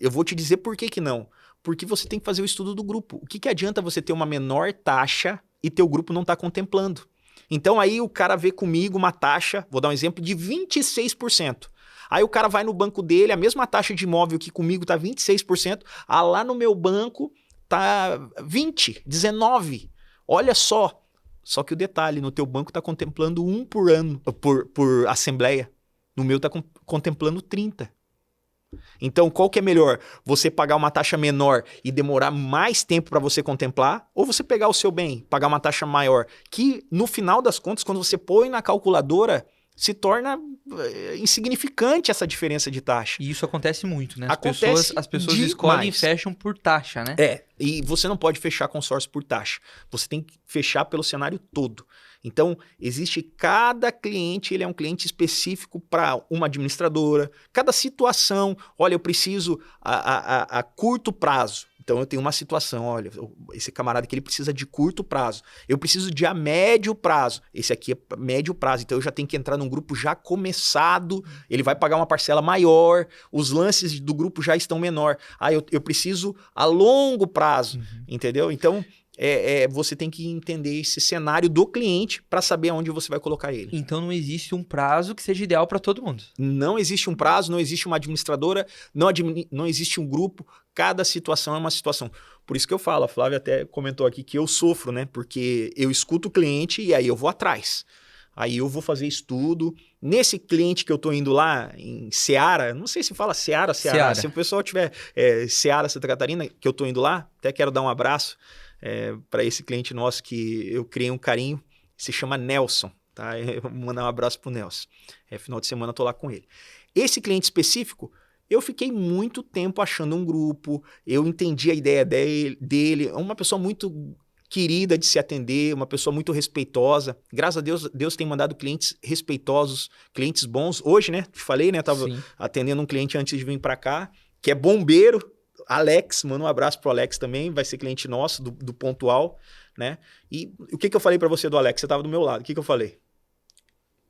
Eu vou te dizer por que não. Porque você tem que fazer o estudo do grupo. O que adianta você ter uma menor taxa e teu grupo não tá contemplando? Então aí o cara vê comigo uma taxa, vou dar um exemplo, de 26%. Aí o cara vai no banco dele, a mesma taxa de imóvel que comigo tá 26%, lá no meu banco tá 20%, 19%. Olha só. Só que o detalhe, no teu banco tá contemplando 1 por ano, por assembleia. No meu tá contemplando 30%. Então, qual que é melhor? Você pagar uma taxa menor e demorar mais tempo para você contemplar? Ou você pegar o seu bem, pagar uma taxa maior? Que, no final das contas, quando você põe na calculadora, se torna insignificante essa diferença de taxa. E isso acontece muito, né? As pessoas demais. Escolhem e fecham por taxa, né? E você não pode fechar consórcio por taxa. Você tem que fechar pelo cenário todo. Então, cada cliente, ele é um cliente específico para uma administradora. Cada situação, olha, eu preciso a curto prazo. Então, eu tenho uma situação, olha, esse camarada aqui, ele precisa de curto prazo. Eu preciso de a médio prazo. Esse aqui é médio prazo. Então, eu já tenho que entrar num grupo já começado. Ele vai pagar uma parcela maior. Os lances do grupo já estão menor. Eu preciso a longo prazo, entendeu? Então, você tem que entender esse cenário do cliente para saber aonde você vai colocar ele. Então, não existe um prazo que seja ideal para todo mundo. Não existe um prazo, não existe uma administradora, não existe um grupo. Cada situação é uma situação. Por isso que eu falo, a Flávia até comentou aqui que eu sofro, né? Porque eu escuto o cliente e aí eu vou atrás. Aí eu vou fazer estudo. Nesse cliente que eu tô indo lá, em Ceará, não sei se fala Ceará. Se o pessoal tiver Ceará, Santa Catarina, que eu tô indo lá, até quero dar um abraço para esse cliente nosso que eu criei um carinho, se chama Nelson, tá? Eu vou mandar um abraço pro Nelson. Final de semana eu tô lá com ele. Esse cliente específico, eu fiquei muito tempo achando um grupo, eu entendi a ideia dele, uma pessoa muito querida de se atender, uma pessoa muito respeitosa. Graças a Deus, Deus tem mandado clientes respeitosos, clientes bons. Hoje, né, te falei, né, eu tava atendendo um cliente antes de vir para cá, que é bombeiro, Alex, manda um abraço pro Alex também, vai ser cliente nosso, do Pontual, né? E o que eu falei para você do Alex? Você tava do meu lado, o que eu falei?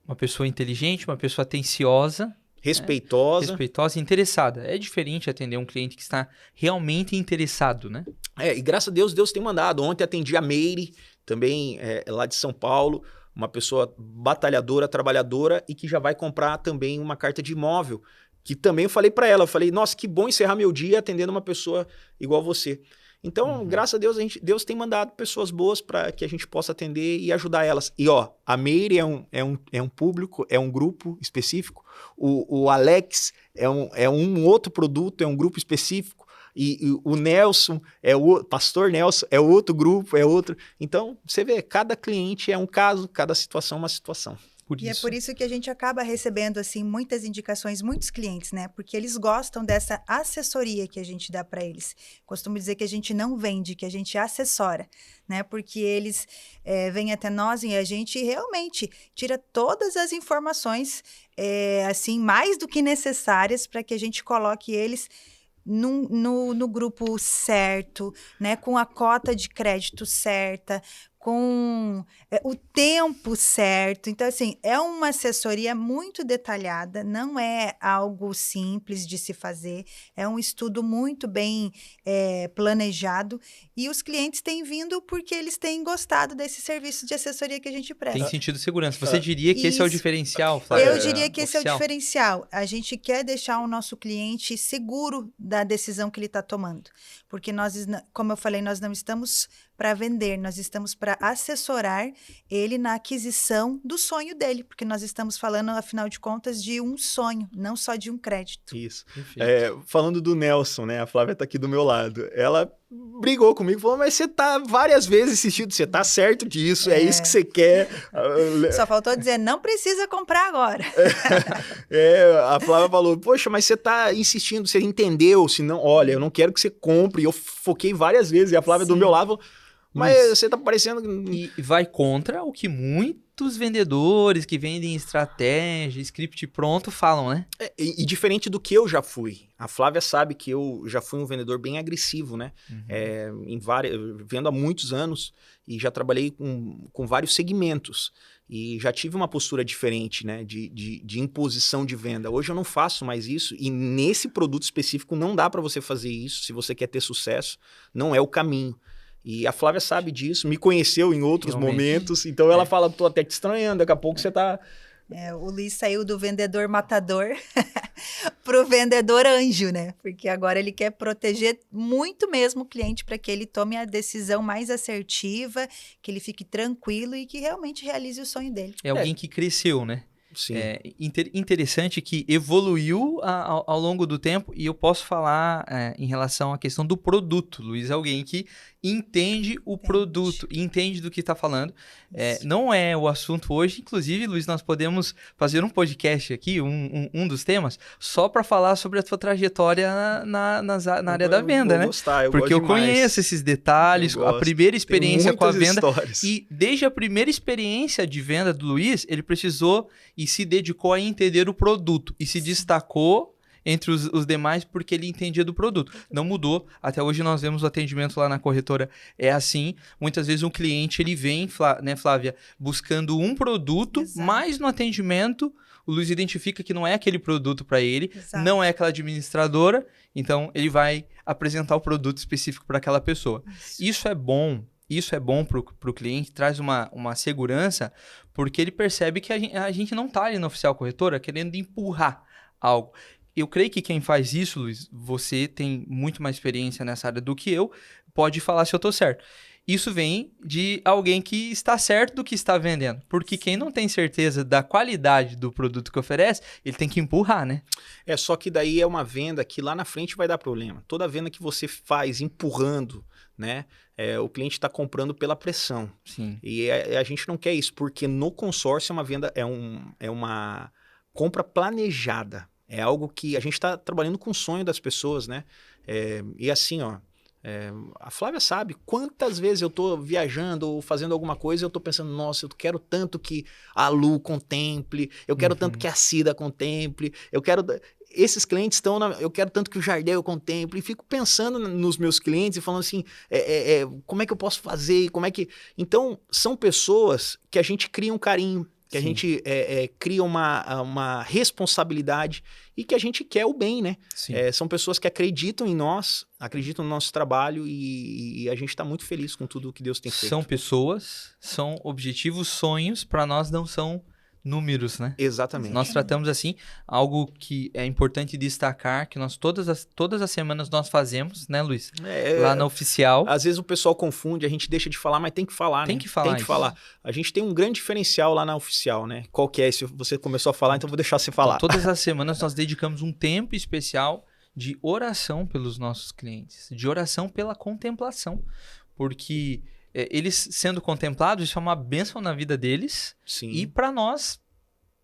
Uma pessoa inteligente, uma pessoa atenciosa, respeitosa e interessada. É diferente atender um cliente que está realmente interessado, né? E graças a Deus, Deus tem mandado. Ontem atendi a Meire, também lá de São Paulo, uma pessoa batalhadora, trabalhadora e que já vai comprar também uma carta de imóvel, que também eu falei para ela, eu falei, nossa, que bom encerrar meu dia atendendo uma pessoa igual você. Então, graças a Deus, Deus tem mandado pessoas boas para que a gente possa atender e ajudar elas. E ó, a Meire é um público, é um grupo específico, o Alex é um outro produto, é um grupo específico, e o Nelson, o Pastor Nelson, é outro grupo, é outro. Então, você vê, cada cliente é um caso, cada situação é uma situação. É por isso que a gente acaba recebendo, assim, muitas indicações, muitos clientes, né? Porque eles gostam dessa assessoria que a gente dá para eles. Costumo dizer que a gente não vende, que a gente assessora, né? Porque eles vêm até nós e a gente realmente tira todas as informações, assim, mais do que necessárias para que a gente coloque eles no grupo certo, né? Com a cota de crédito certa, com o tempo certo. Então, assim, é uma assessoria muito detalhada, não é algo simples de se fazer, é um estudo muito bem planejado e os clientes têm vindo porque eles têm gostado desse serviço de assessoria que a gente presta. Tem sentido de segurança. Você diria que esse é o diferencial, Flávia? Eu diria que esse é o diferencial. A gente quer deixar o nosso cliente seguro da decisão que ele está tomando, porque nós, como eu falei, nós não estamos para vender, nós estamos para assessorar ele na aquisição do sonho dele, porque nós estamos falando, afinal de contas, de um sonho, não só de um crédito. Isso. Falando do Nelson, né? A Flávia tá aqui do meu lado. Ela brigou comigo, falou, mas você tá várias vezes insistindo, você tá certo disso, é isso que você quer. Só faltou dizer, não precisa comprar agora. A Flávia falou, poxa, mas você tá insistindo, você entendeu, se não, olha, eu não quero que você compre, eu foquei várias vezes, e a Flávia do meu lado falou, mas você tá parecendo... E vai contra o que muitos vendedores que vendem estratégia, script pronto falam, né? E diferente do que eu já fui. A Flávia sabe que eu já fui um vendedor bem agressivo, né? Vendo há muitos anos e já trabalhei com vários segmentos. E já tive uma postura diferente, né? De imposição de venda. Hoje eu não faço mais isso e nesse produto específico não dá para você fazer isso. Se você quer ter sucesso, não é o caminho. E a Flávia sabe disso, me conheceu em outros momentos, então ela fala, tô até te estranhando, daqui a pouco você tá... O Luiz saiu do vendedor matador pro vendedor anjo, né? Porque agora ele quer proteger muito mesmo o cliente para que ele tome a decisão mais assertiva, que ele fique tranquilo e que realmente realize o sonho dele. É alguém que cresceu, né? Sim. Interessante que evoluiu ao longo do tempo e eu posso falar em relação à questão do produto. Luiz é alguém que entende o produto, entende do que está falando. Não é o assunto hoje, inclusive, Luiz, nós podemos fazer um podcast aqui, um dos temas, só para falar sobre a tua trajetória na área da venda, né? Porque eu conheço esses detalhes, a primeira experiência com a venda. Histórias. E desde a primeira experiência de venda do Luiz, ele precisou e se dedicou a entender o produto e se destacou entre os demais porque ele entendia do produto. Não mudou. Até hoje nós vemos o atendimento lá na corretora. É assim. Muitas vezes um cliente ele vem, né, Flávia, buscando um produto, mas no atendimento o Luiz identifica que não é aquele produto para ele, não é aquela administradora, então ele vai apresentar o produto específico para aquela pessoa. Isso é bom. Isso é bom para o cliente, traz uma segurança, porque ele percebe que a gente não está ali na oficial corretora querendo empurrar algo. Eu creio que quem faz isso, Luiz, você tem muito mais experiência nessa área do que eu, pode falar se eu estou certo. Isso vem de alguém que está certo do que está vendendo. Porque quem não tem certeza da qualidade do produto que oferece, ele tem que empurrar, né? Só que daí é uma venda que lá na frente vai dar problema. Toda venda que você faz empurrando, né? O cliente está comprando pela pressão. Sim. E a gente não quer isso, porque no consórcio é uma venda, é uma compra planejada. É algo que a gente está trabalhando com o sonho das pessoas, né? E assim, ó, A Flávia sabe quantas vezes eu tô viajando ou fazendo alguma coisa e eu tô pensando, nossa, eu quero tanto que a Lu contemple, eu quero tanto que a Cida contemple, esses clientes eu quero tanto que o Jardel contemple, e fico pensando nos meus clientes e falando assim, como é que eu posso fazer, Então, são pessoas que a gente cria um carinho, que a gente cria uma responsabilidade e que a gente quer o bem, né? São pessoas que acreditam em nós, acreditam no nosso trabalho e a gente está muito feliz com tudo que Deus tem feito. São pessoas, são objetivos, sonhos, para nós não são números, né? Exatamente. Nós tratamos assim, algo que é importante destacar, que nós todas as semanas nós fazemos, né, Luiz? Lá na Oficial. Às vezes o pessoal confunde, a gente deixa de falar, mas tem que falar, Tem né? que falar. Tem que falar. A gente tem um grande diferencial lá na Oficial, né? Qual que é? Se você começou a falar, então eu vou deixar você falar. Então, todas as semanas nós dedicamos um tempo especial de oração pelos nossos clientes, de oração pela contemplação, porque eles sendo contemplados, isso é uma bênção na vida deles. Sim. E para nós,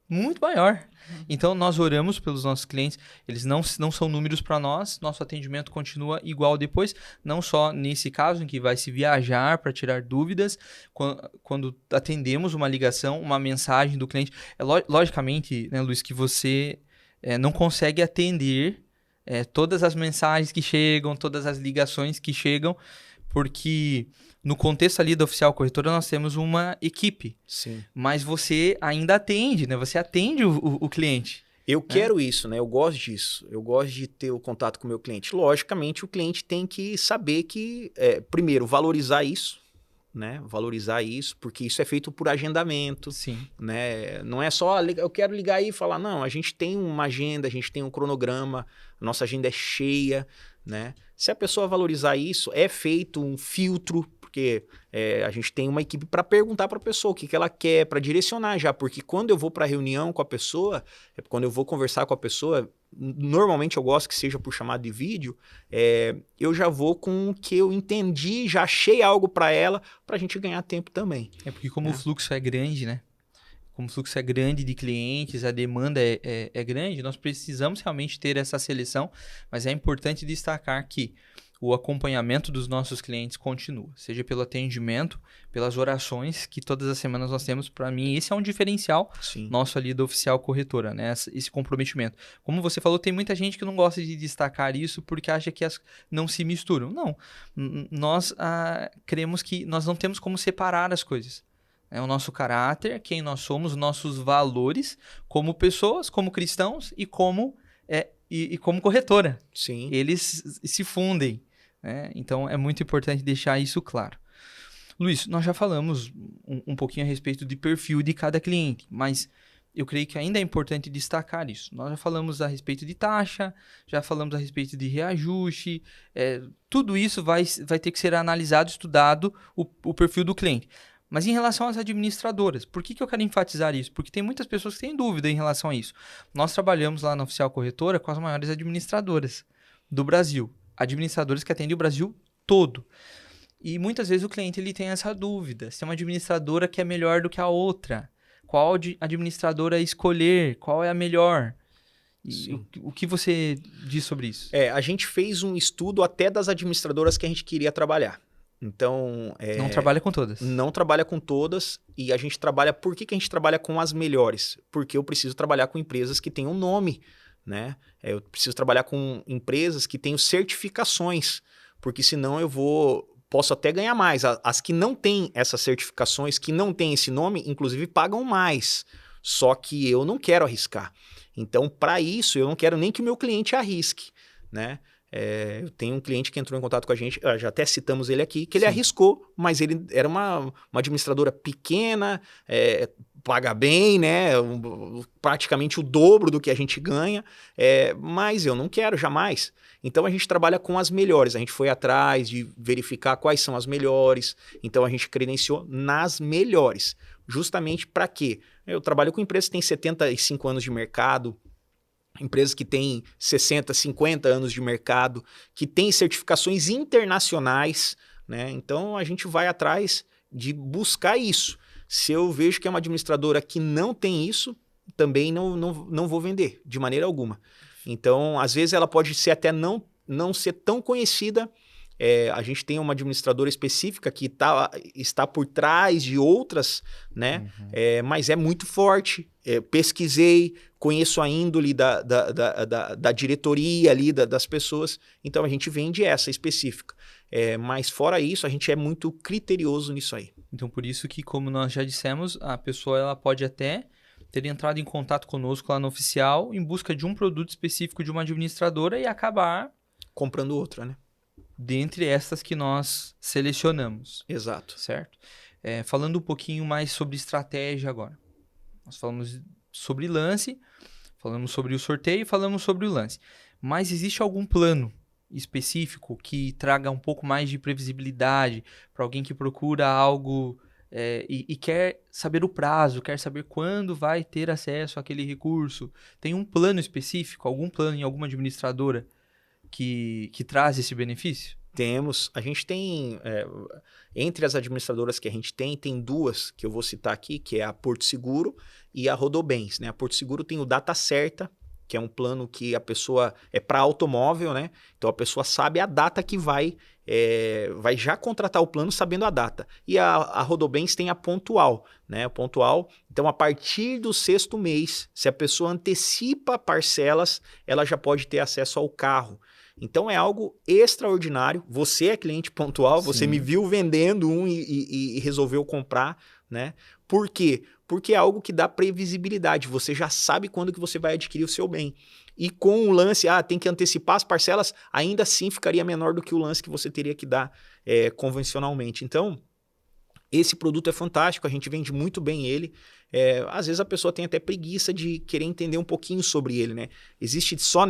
muito maior. Então, nós oramos pelos nossos clientes, eles não são números para nós, nosso atendimento continua igual depois, não só nesse caso em que vai se viajar para tirar dúvidas, quando atendemos uma ligação, uma mensagem do cliente. Logicamente, né, Luiz, que você não consegue atender todas as mensagens que chegam, todas as ligações que chegam, porque no contexto ali da Oficial Corretora nós temos uma equipe. Sim. Mas você ainda atende, né? Você atende o cliente. Eu quero isso, né? Eu gosto disso. Eu gosto de ter o contato com o meu cliente. Logicamente, o cliente tem que saber que, primeiro, valorizar isso, né? Valorizar isso, porque isso é feito por agendamento. Sim. Né? Não é só, eu quero ligar aí e falar, não, a gente tem uma agenda, a gente tem um cronograma, a nossa agenda é cheia, né? Se a pessoa valorizar isso, é feito um filtro, porque a gente tem uma equipe para perguntar para a pessoa o que ela quer, para direcionar já, porque quando eu vou para reunião com a pessoa, quando eu vou conversar com a pessoa, normalmente eu gosto que seja por chamada de vídeo, eu já vou com o que eu entendi, já achei algo para ela, para a gente ganhar tempo também. Porque como o fluxo é grande, né? Como o fluxo é grande de clientes, a demanda é grande, nós precisamos realmente ter essa seleção, mas é importante destacar que o acompanhamento dos nossos clientes continua, seja pelo atendimento, pelas orações que todas as semanas nós temos. Para mim, esse é um diferencial nosso ali da Oficial Corretora, né? Esse comprometimento. Como você falou, tem muita gente que não gosta de destacar isso porque acha que não se misturam. Não, nós cremos que nós não temos como separar as coisas. É o nosso caráter, quem nós somos, nossos valores como pessoas, como cristãos e como corretora. Sim. Eles se fundem. Né? Então, é muito importante deixar isso claro. Luiz, nós já falamos um pouquinho a respeito de perfil de cada cliente, mas eu creio que ainda é importante destacar isso. Nós já falamos a respeito de taxa, já falamos a respeito de reajuste, tudo isso vai ter que ser analisado, estudado, o perfil do cliente. Mas em relação às administradoras, por que eu quero enfatizar isso? Porque tem muitas pessoas que têm dúvida em relação a isso. Nós trabalhamos lá na Oficial Corretora com as maiores administradoras do Brasil. Administradoras que atendem o Brasil todo. E muitas vezes o cliente ele tem essa dúvida. Se tem uma administradora que é melhor do que a outra. Qual administradora escolher? Qual é a melhor? E o que você diz sobre isso? A gente fez um estudo até das administradoras que a gente queria trabalhar. Então... não trabalha com todas. Não trabalha com todas e a gente trabalha... Por que a gente trabalha com as melhores? Porque eu preciso trabalhar com empresas que tenham nome, né? Eu preciso trabalhar com empresas que tenham certificações, porque senão posso até ganhar mais. As que não têm essas certificações, que não têm esse nome, inclusive pagam mais. Só que eu não quero arriscar. Então, para isso, eu não quero nem que o meu cliente arrisque, né? Eu tenho um cliente que entrou em contato com a gente, já até citamos ele aqui, que ele arriscou, mas ele era uma administradora pequena, paga bem, né? Praticamente o dobro do que a gente ganha, mas eu não quero jamais. Então a gente trabalha com as melhores, a gente foi atrás de verificar quais são as melhores, então a gente credenciou nas melhores. Justamente para quê? Eu trabalho com empresas que têm 75 anos de mercado, empresas que têm 60, 50 anos de mercado, que têm certificações internacionais, né? Então a gente vai atrás de buscar isso. Se eu vejo que é uma administradora que não tem isso, também não vou vender, de maneira alguma. Então, às vezes ela pode ser até não ser tão conhecida a gente tem uma administradora específica que está por trás de outras, né? Mas é muito forte. Pesquisei, conheço a índole da diretoria ali, das pessoas. Então, a gente vende essa específica. Mas fora isso, a gente é muito criterioso nisso aí. Então, por isso que, como nós já dissemos, a pessoa ela pode até ter entrado em contato conosco lá no oficial em busca de um produto específico de uma administradora e acabar comprando outra, né? Dentre essas que nós selecionamos. Exato. Certo? Falando um pouquinho mais sobre estratégia agora. Nós falamos sobre lance, falamos sobre o sorteio, falamos sobre o lance. Mas existe algum plano específico que traga um pouco mais de previsibilidade para alguém que procura algo e quer saber o prazo, quer saber quando vai ter acesso àquele recurso? Tem um plano específico, algum plano em alguma administradora que traz esse benefício? Temos. A gente tem, entre as administradoras que a gente tem duas que eu vou citar aqui, que é a Porto Seguro e a Rodobens, né? A Porto Seguro tem o Data Certa, que é um plano que a pessoa é para automóvel, né? Então a pessoa sabe a data que vai já contratar o plano sabendo a data. E a Rodobens tem a Pontual, né? A Pontual, então a partir do 6º mês, se a pessoa antecipa parcelas, ela já pode ter acesso ao carro. Então é algo extraordinário. Você é cliente Pontual, Sim. Você me viu vendendo um e resolveu comprar, né? Por quê? Porque é algo que dá previsibilidade. Você já sabe quando que você vai adquirir o seu bem. E com o lance, tem que antecipar as parcelas, ainda assim ficaria menor do que o lance que você teria que dar convencionalmente. Então, esse produto é fantástico, a gente vende muito bem ele. Às vezes a pessoa tem até preguiça de querer entender um pouquinho sobre ele, né? Existe só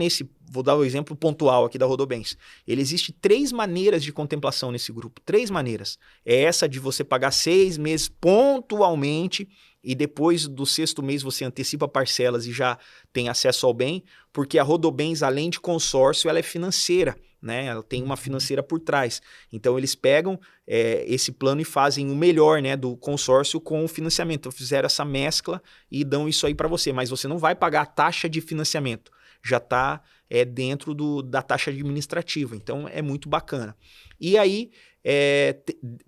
vou dar o exemplo pontual aqui da Rodobens. Ele existe 3 maneiras de contemplação nesse grupo, 3 maneiras. É essa de você pagar 6 meses pontualmente e depois do 6º mês você antecipa parcelas e já tem acesso ao bem, porque a Rodobens, além de consórcio, ela é financeira, né? Ela tem uma financeira por trás. Então, eles pegam esse plano e fazem o melhor, né, do consórcio com o financiamento. Então, fizeram essa mescla e dão isso aí para você. Mas você não vai pagar a taxa de financiamento. Já está dentro da taxa administrativa. Então, é muito bacana. E aí,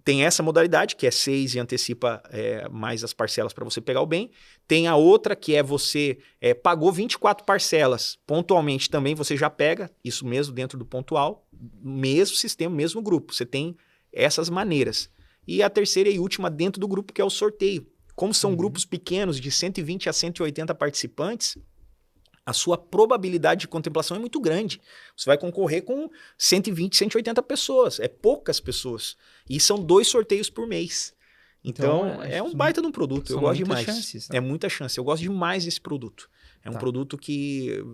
tem essa modalidade, que é 6 e antecipa mais as parcelas para você pegar o bem. Tem a outra, que é você pagou 24 parcelas. Pontualmente também você já pega, isso mesmo dentro do pontual, mesmo sistema, mesmo grupo. Você tem essas maneiras. E a terceira e última dentro do grupo, que é o sorteio. Como são grupos pequenos, de 120 a 180 participantes, a sua probabilidade de contemplação é muito grande. Você vai concorrer com 120, 180 pessoas. É poucas pessoas. E são 2 sorteios por mês. Então é um baita de um produto. Eu gosto demais. Chances, né? É muita chance. Eu gosto demais desse produto. É um produto que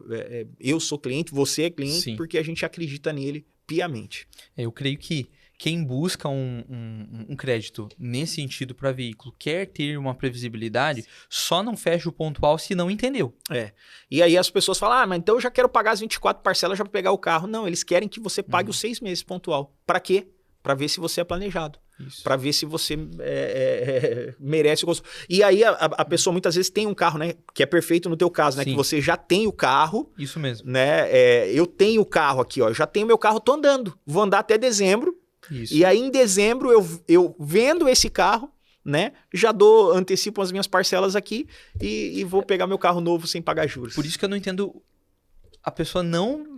eu sou cliente, você é cliente, Sim. porque a gente acredita nele piamente. Eu creio que quem busca um crédito nesse sentido para veículo quer ter uma previsibilidade, só não fecha o pontual se não entendeu. E aí as pessoas falam, mas então eu já quero pagar as 24 parcelas já para pegar o carro. Não, eles querem que você pague os 6 meses pontual. Para quê? Para ver se você é planejado. Para ver se você merece o consumo. E aí a pessoa muitas vezes tem um carro, né, que é perfeito no teu caso, né, Sim. que você já tem o carro. Isso mesmo. Né, eu tenho o carro aqui, ó, eu já tenho meu carro, tô andando. Vou andar até dezembro. Isso. E aí em dezembro eu vendo esse carro, né, já antecipo as minhas parcelas aqui e vou pegar meu carro novo sem pagar juros. Por isso que eu não entendo a pessoa não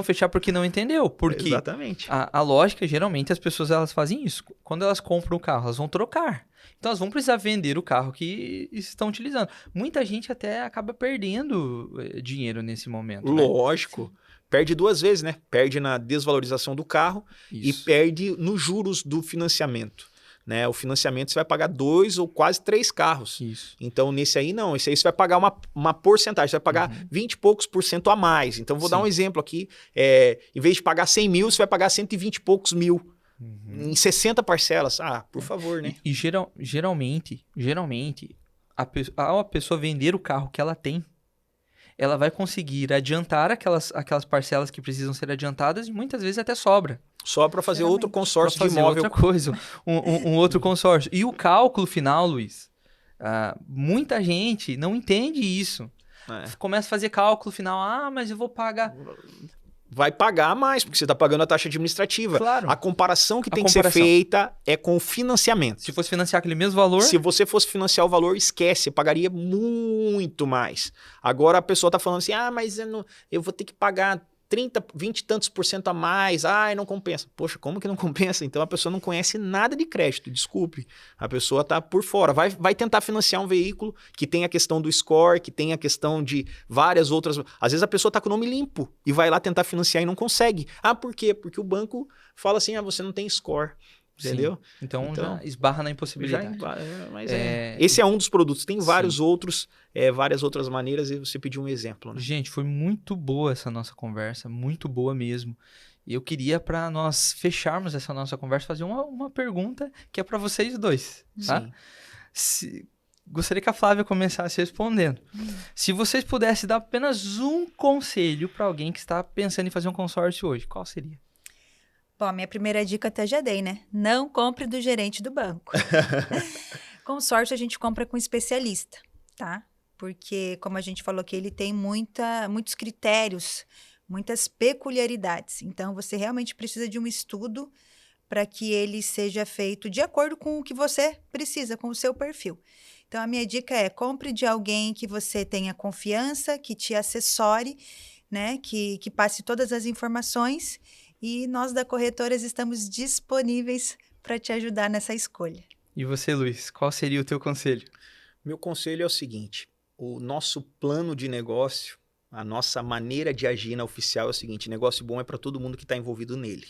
fechar porque não entendeu. Porque Exatamente. a lógica, geralmente, as pessoas elas fazem isso. Quando elas compram o carro, elas vão trocar. Então, elas vão precisar vender o carro que estão utilizando. Muita gente até acaba perdendo dinheiro nesse momento. Lógico. Né? Perde 2 vezes, né? Perde na desvalorização do carro e perde nos juros do financiamento. Né? O financiamento você vai pagar 2 ou quase 3 carros. Isso. Então, nesse aí não. Esse aí você vai pagar uma porcentagem. Você vai pagar 20 e poucos % a mais. Então, vou dar um exemplo aqui. Em vez de pagar 100 mil, você vai pagar 120 e poucos mil. Em 60 parcelas. Por favor, né? E geralmente, ao a pessoa vender o carro que ela tem, ela vai conseguir adiantar aquelas parcelas que precisam ser adiantadas e muitas vezes até sobra. Só para fazer outro consórcio pra fazer de imóvel. Outra coisa, um outro consórcio. E o cálculo final, Luiz, muita gente não entende isso. Começa a fazer cálculo final, mas eu vou pagar. vai pagar mais, porque você está pagando a taxa administrativa. Claro. A comparação que A tem que ser comparação. feita é com o financiamento. Se fosse financiar aquele mesmo valor... Se você fosse financiar o valor, esquece, você pagaria muito mais. Agora a pessoa está falando assim, mas eu vou ter que pagar 30, 20 e tantos % a mais, não compensa. Poxa, como que não compensa? Então a pessoa não conhece nada de crédito, desculpe. A pessoa está por fora. Vai tentar financiar um veículo que tem a questão do score, que tem a questão de várias outras... Às vezes a pessoa está com o nome limpo e vai lá tentar financiar e não consegue. Por quê? Porque o banco fala assim, você não tem score. Entendeu? Sim. Então já esbarra na impossibilidade. Esse é um dos produtos. Tem vários outros, várias outras maneiras, e você pediu um exemplo. Né? Gente, foi muito boa essa nossa conversa, muito boa mesmo. E eu queria, para nós fecharmos essa nossa conversa, fazer uma pergunta que é para vocês dois. Tá? Gostaria que a Flávia começasse respondendo. Se vocês pudessem dar apenas um conselho para alguém que está pensando em fazer um consórcio hoje, qual seria? Bom, a minha primeira dica até já dei, né? Não compre do gerente do banco. Consórcio a gente compra com especialista, tá? Porque, como a gente falou aqui, ele tem muitos critérios, muitas peculiaridades. Então, você realmente precisa de um estudo para que ele seja feito de acordo com o que você precisa, com o seu perfil. Então, a minha dica é: compre de alguém que você tenha confiança, que te assessore, né? Que passe todas as informações. E nós da Corretoras estamos disponíveis para te ajudar nessa escolha. E você, Luiz, qual seria o teu conselho? Meu conselho é o seguinte: o nosso plano de negócio, a nossa maneira de agir na oficial é o seguinte: negócio bom é para todo mundo que está envolvido nele.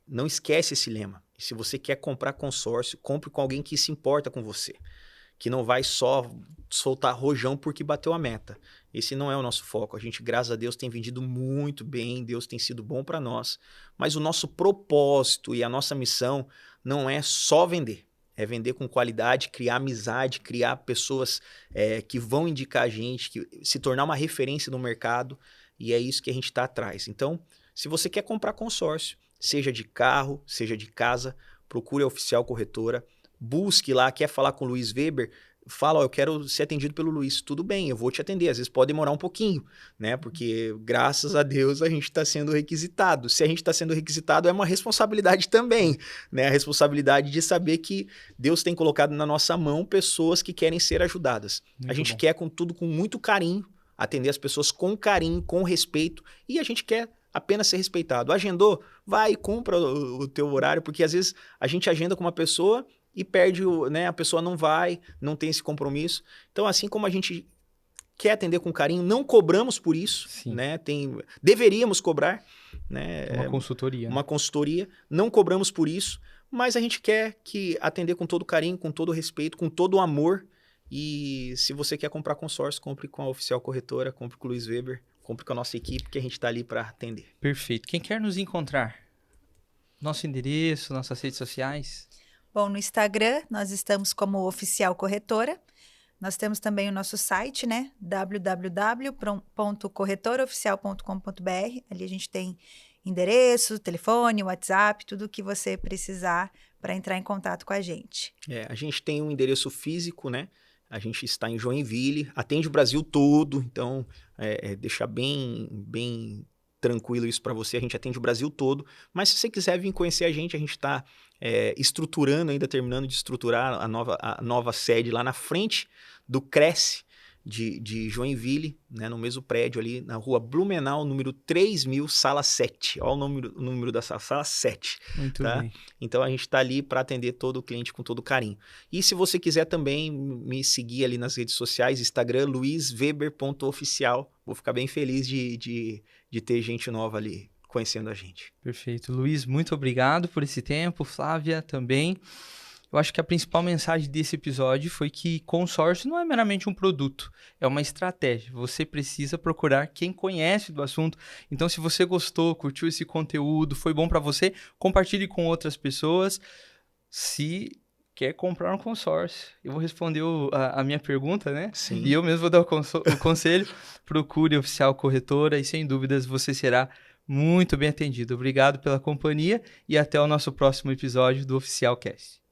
Não esquece esse lema. Se você quer comprar consórcio, compre com alguém que se importa com você, que não vai só soltar rojão porque bateu a meta. Esse não é o nosso foco. A gente, graças a Deus, tem vendido muito bem, Deus tem sido bom para nós, mas o nosso propósito e a nossa missão não é só vender. É vender com qualidade, criar amizade, criar pessoas que vão indicar a gente, que se tornar uma referência no mercado, e é isso que a gente está atrás. Então, se você quer comprar consórcio, seja de carro, seja de casa, procure a Oficial Corretora, busque lá, quer falar com o Luiz Weber, fala, eu quero ser atendido pelo Luiz. Tudo bem, eu vou te atender. Às vezes pode demorar um pouquinho, né? Porque, graças a Deus, a gente está sendo requisitado. Se a gente está sendo requisitado, é uma responsabilidade também, né? A responsabilidade de saber que Deus tem colocado na nossa mão pessoas que querem ser ajudadas. Muito a gente bom. quer, contudo, com muito carinho, atender as pessoas com carinho, com respeito, e a gente quer apenas ser respeitado. Agendou? Vai e cumpra o teu horário, porque às vezes a gente agenda com uma pessoa e perde, né? A pessoa não vai, não tem esse compromisso. Então, assim como a gente quer atender com carinho, não cobramos por isso, né? Deveríamos cobrar, né? Uma consultoria. Uma consultoria, não cobramos por isso, mas a gente quer atender com todo carinho, com todo respeito, com todo amor. E se você quer comprar consórcio, compre com a Oficial Corretora, compre com o Luiz Weber, compre com a nossa equipe, que a gente está ali para atender. Perfeito. Quem quer nos encontrar? Nosso endereço, nossas redes sociais? Bom, no Instagram nós estamos como Oficial Corretora. Nós temos também o nosso site, né? www.corretoraoficial.com.br. Ali a gente tem endereço, telefone, WhatsApp, tudo o que você precisar para entrar em contato com a gente. A gente tem um endereço físico, né? A gente está em Joinville, atende o Brasil todo, então deixar bem tranquilo isso para você. A gente atende o Brasil todo, mas se você quiser vir conhecer a gente está estruturando, ainda terminando de estruturar a nova sede lá na frente do Cresce de Joinville, né, no mesmo prédio ali, na rua Blumenau, número 3000, sala 7. Olha o número da sala 7. Muito tá? bem. Então a gente está ali para atender todo o cliente com todo carinho. E se você quiser também me seguir ali nas redes sociais, Instagram, luizweber.oficial. Vou ficar bem feliz de ter gente nova ali conhecendo a gente. Perfeito. Luiz, muito obrigado por esse tempo. Flávia também. Eu acho que a principal mensagem desse episódio foi que consórcio não é meramente um produto, é uma estratégia. Você precisa procurar quem conhece do assunto. Então, se você gostou, curtiu esse conteúdo, foi bom para você, compartilhe com outras pessoas. Se quer comprar um consórcio, eu vou responder a minha pergunta, né? Sim. E eu mesmo vou dar o conselho. Procure a Oficial Corretora e, sem dúvidas, você será muito bem atendido. Obrigado pela companhia e até o nosso próximo episódio do Oficial Cast.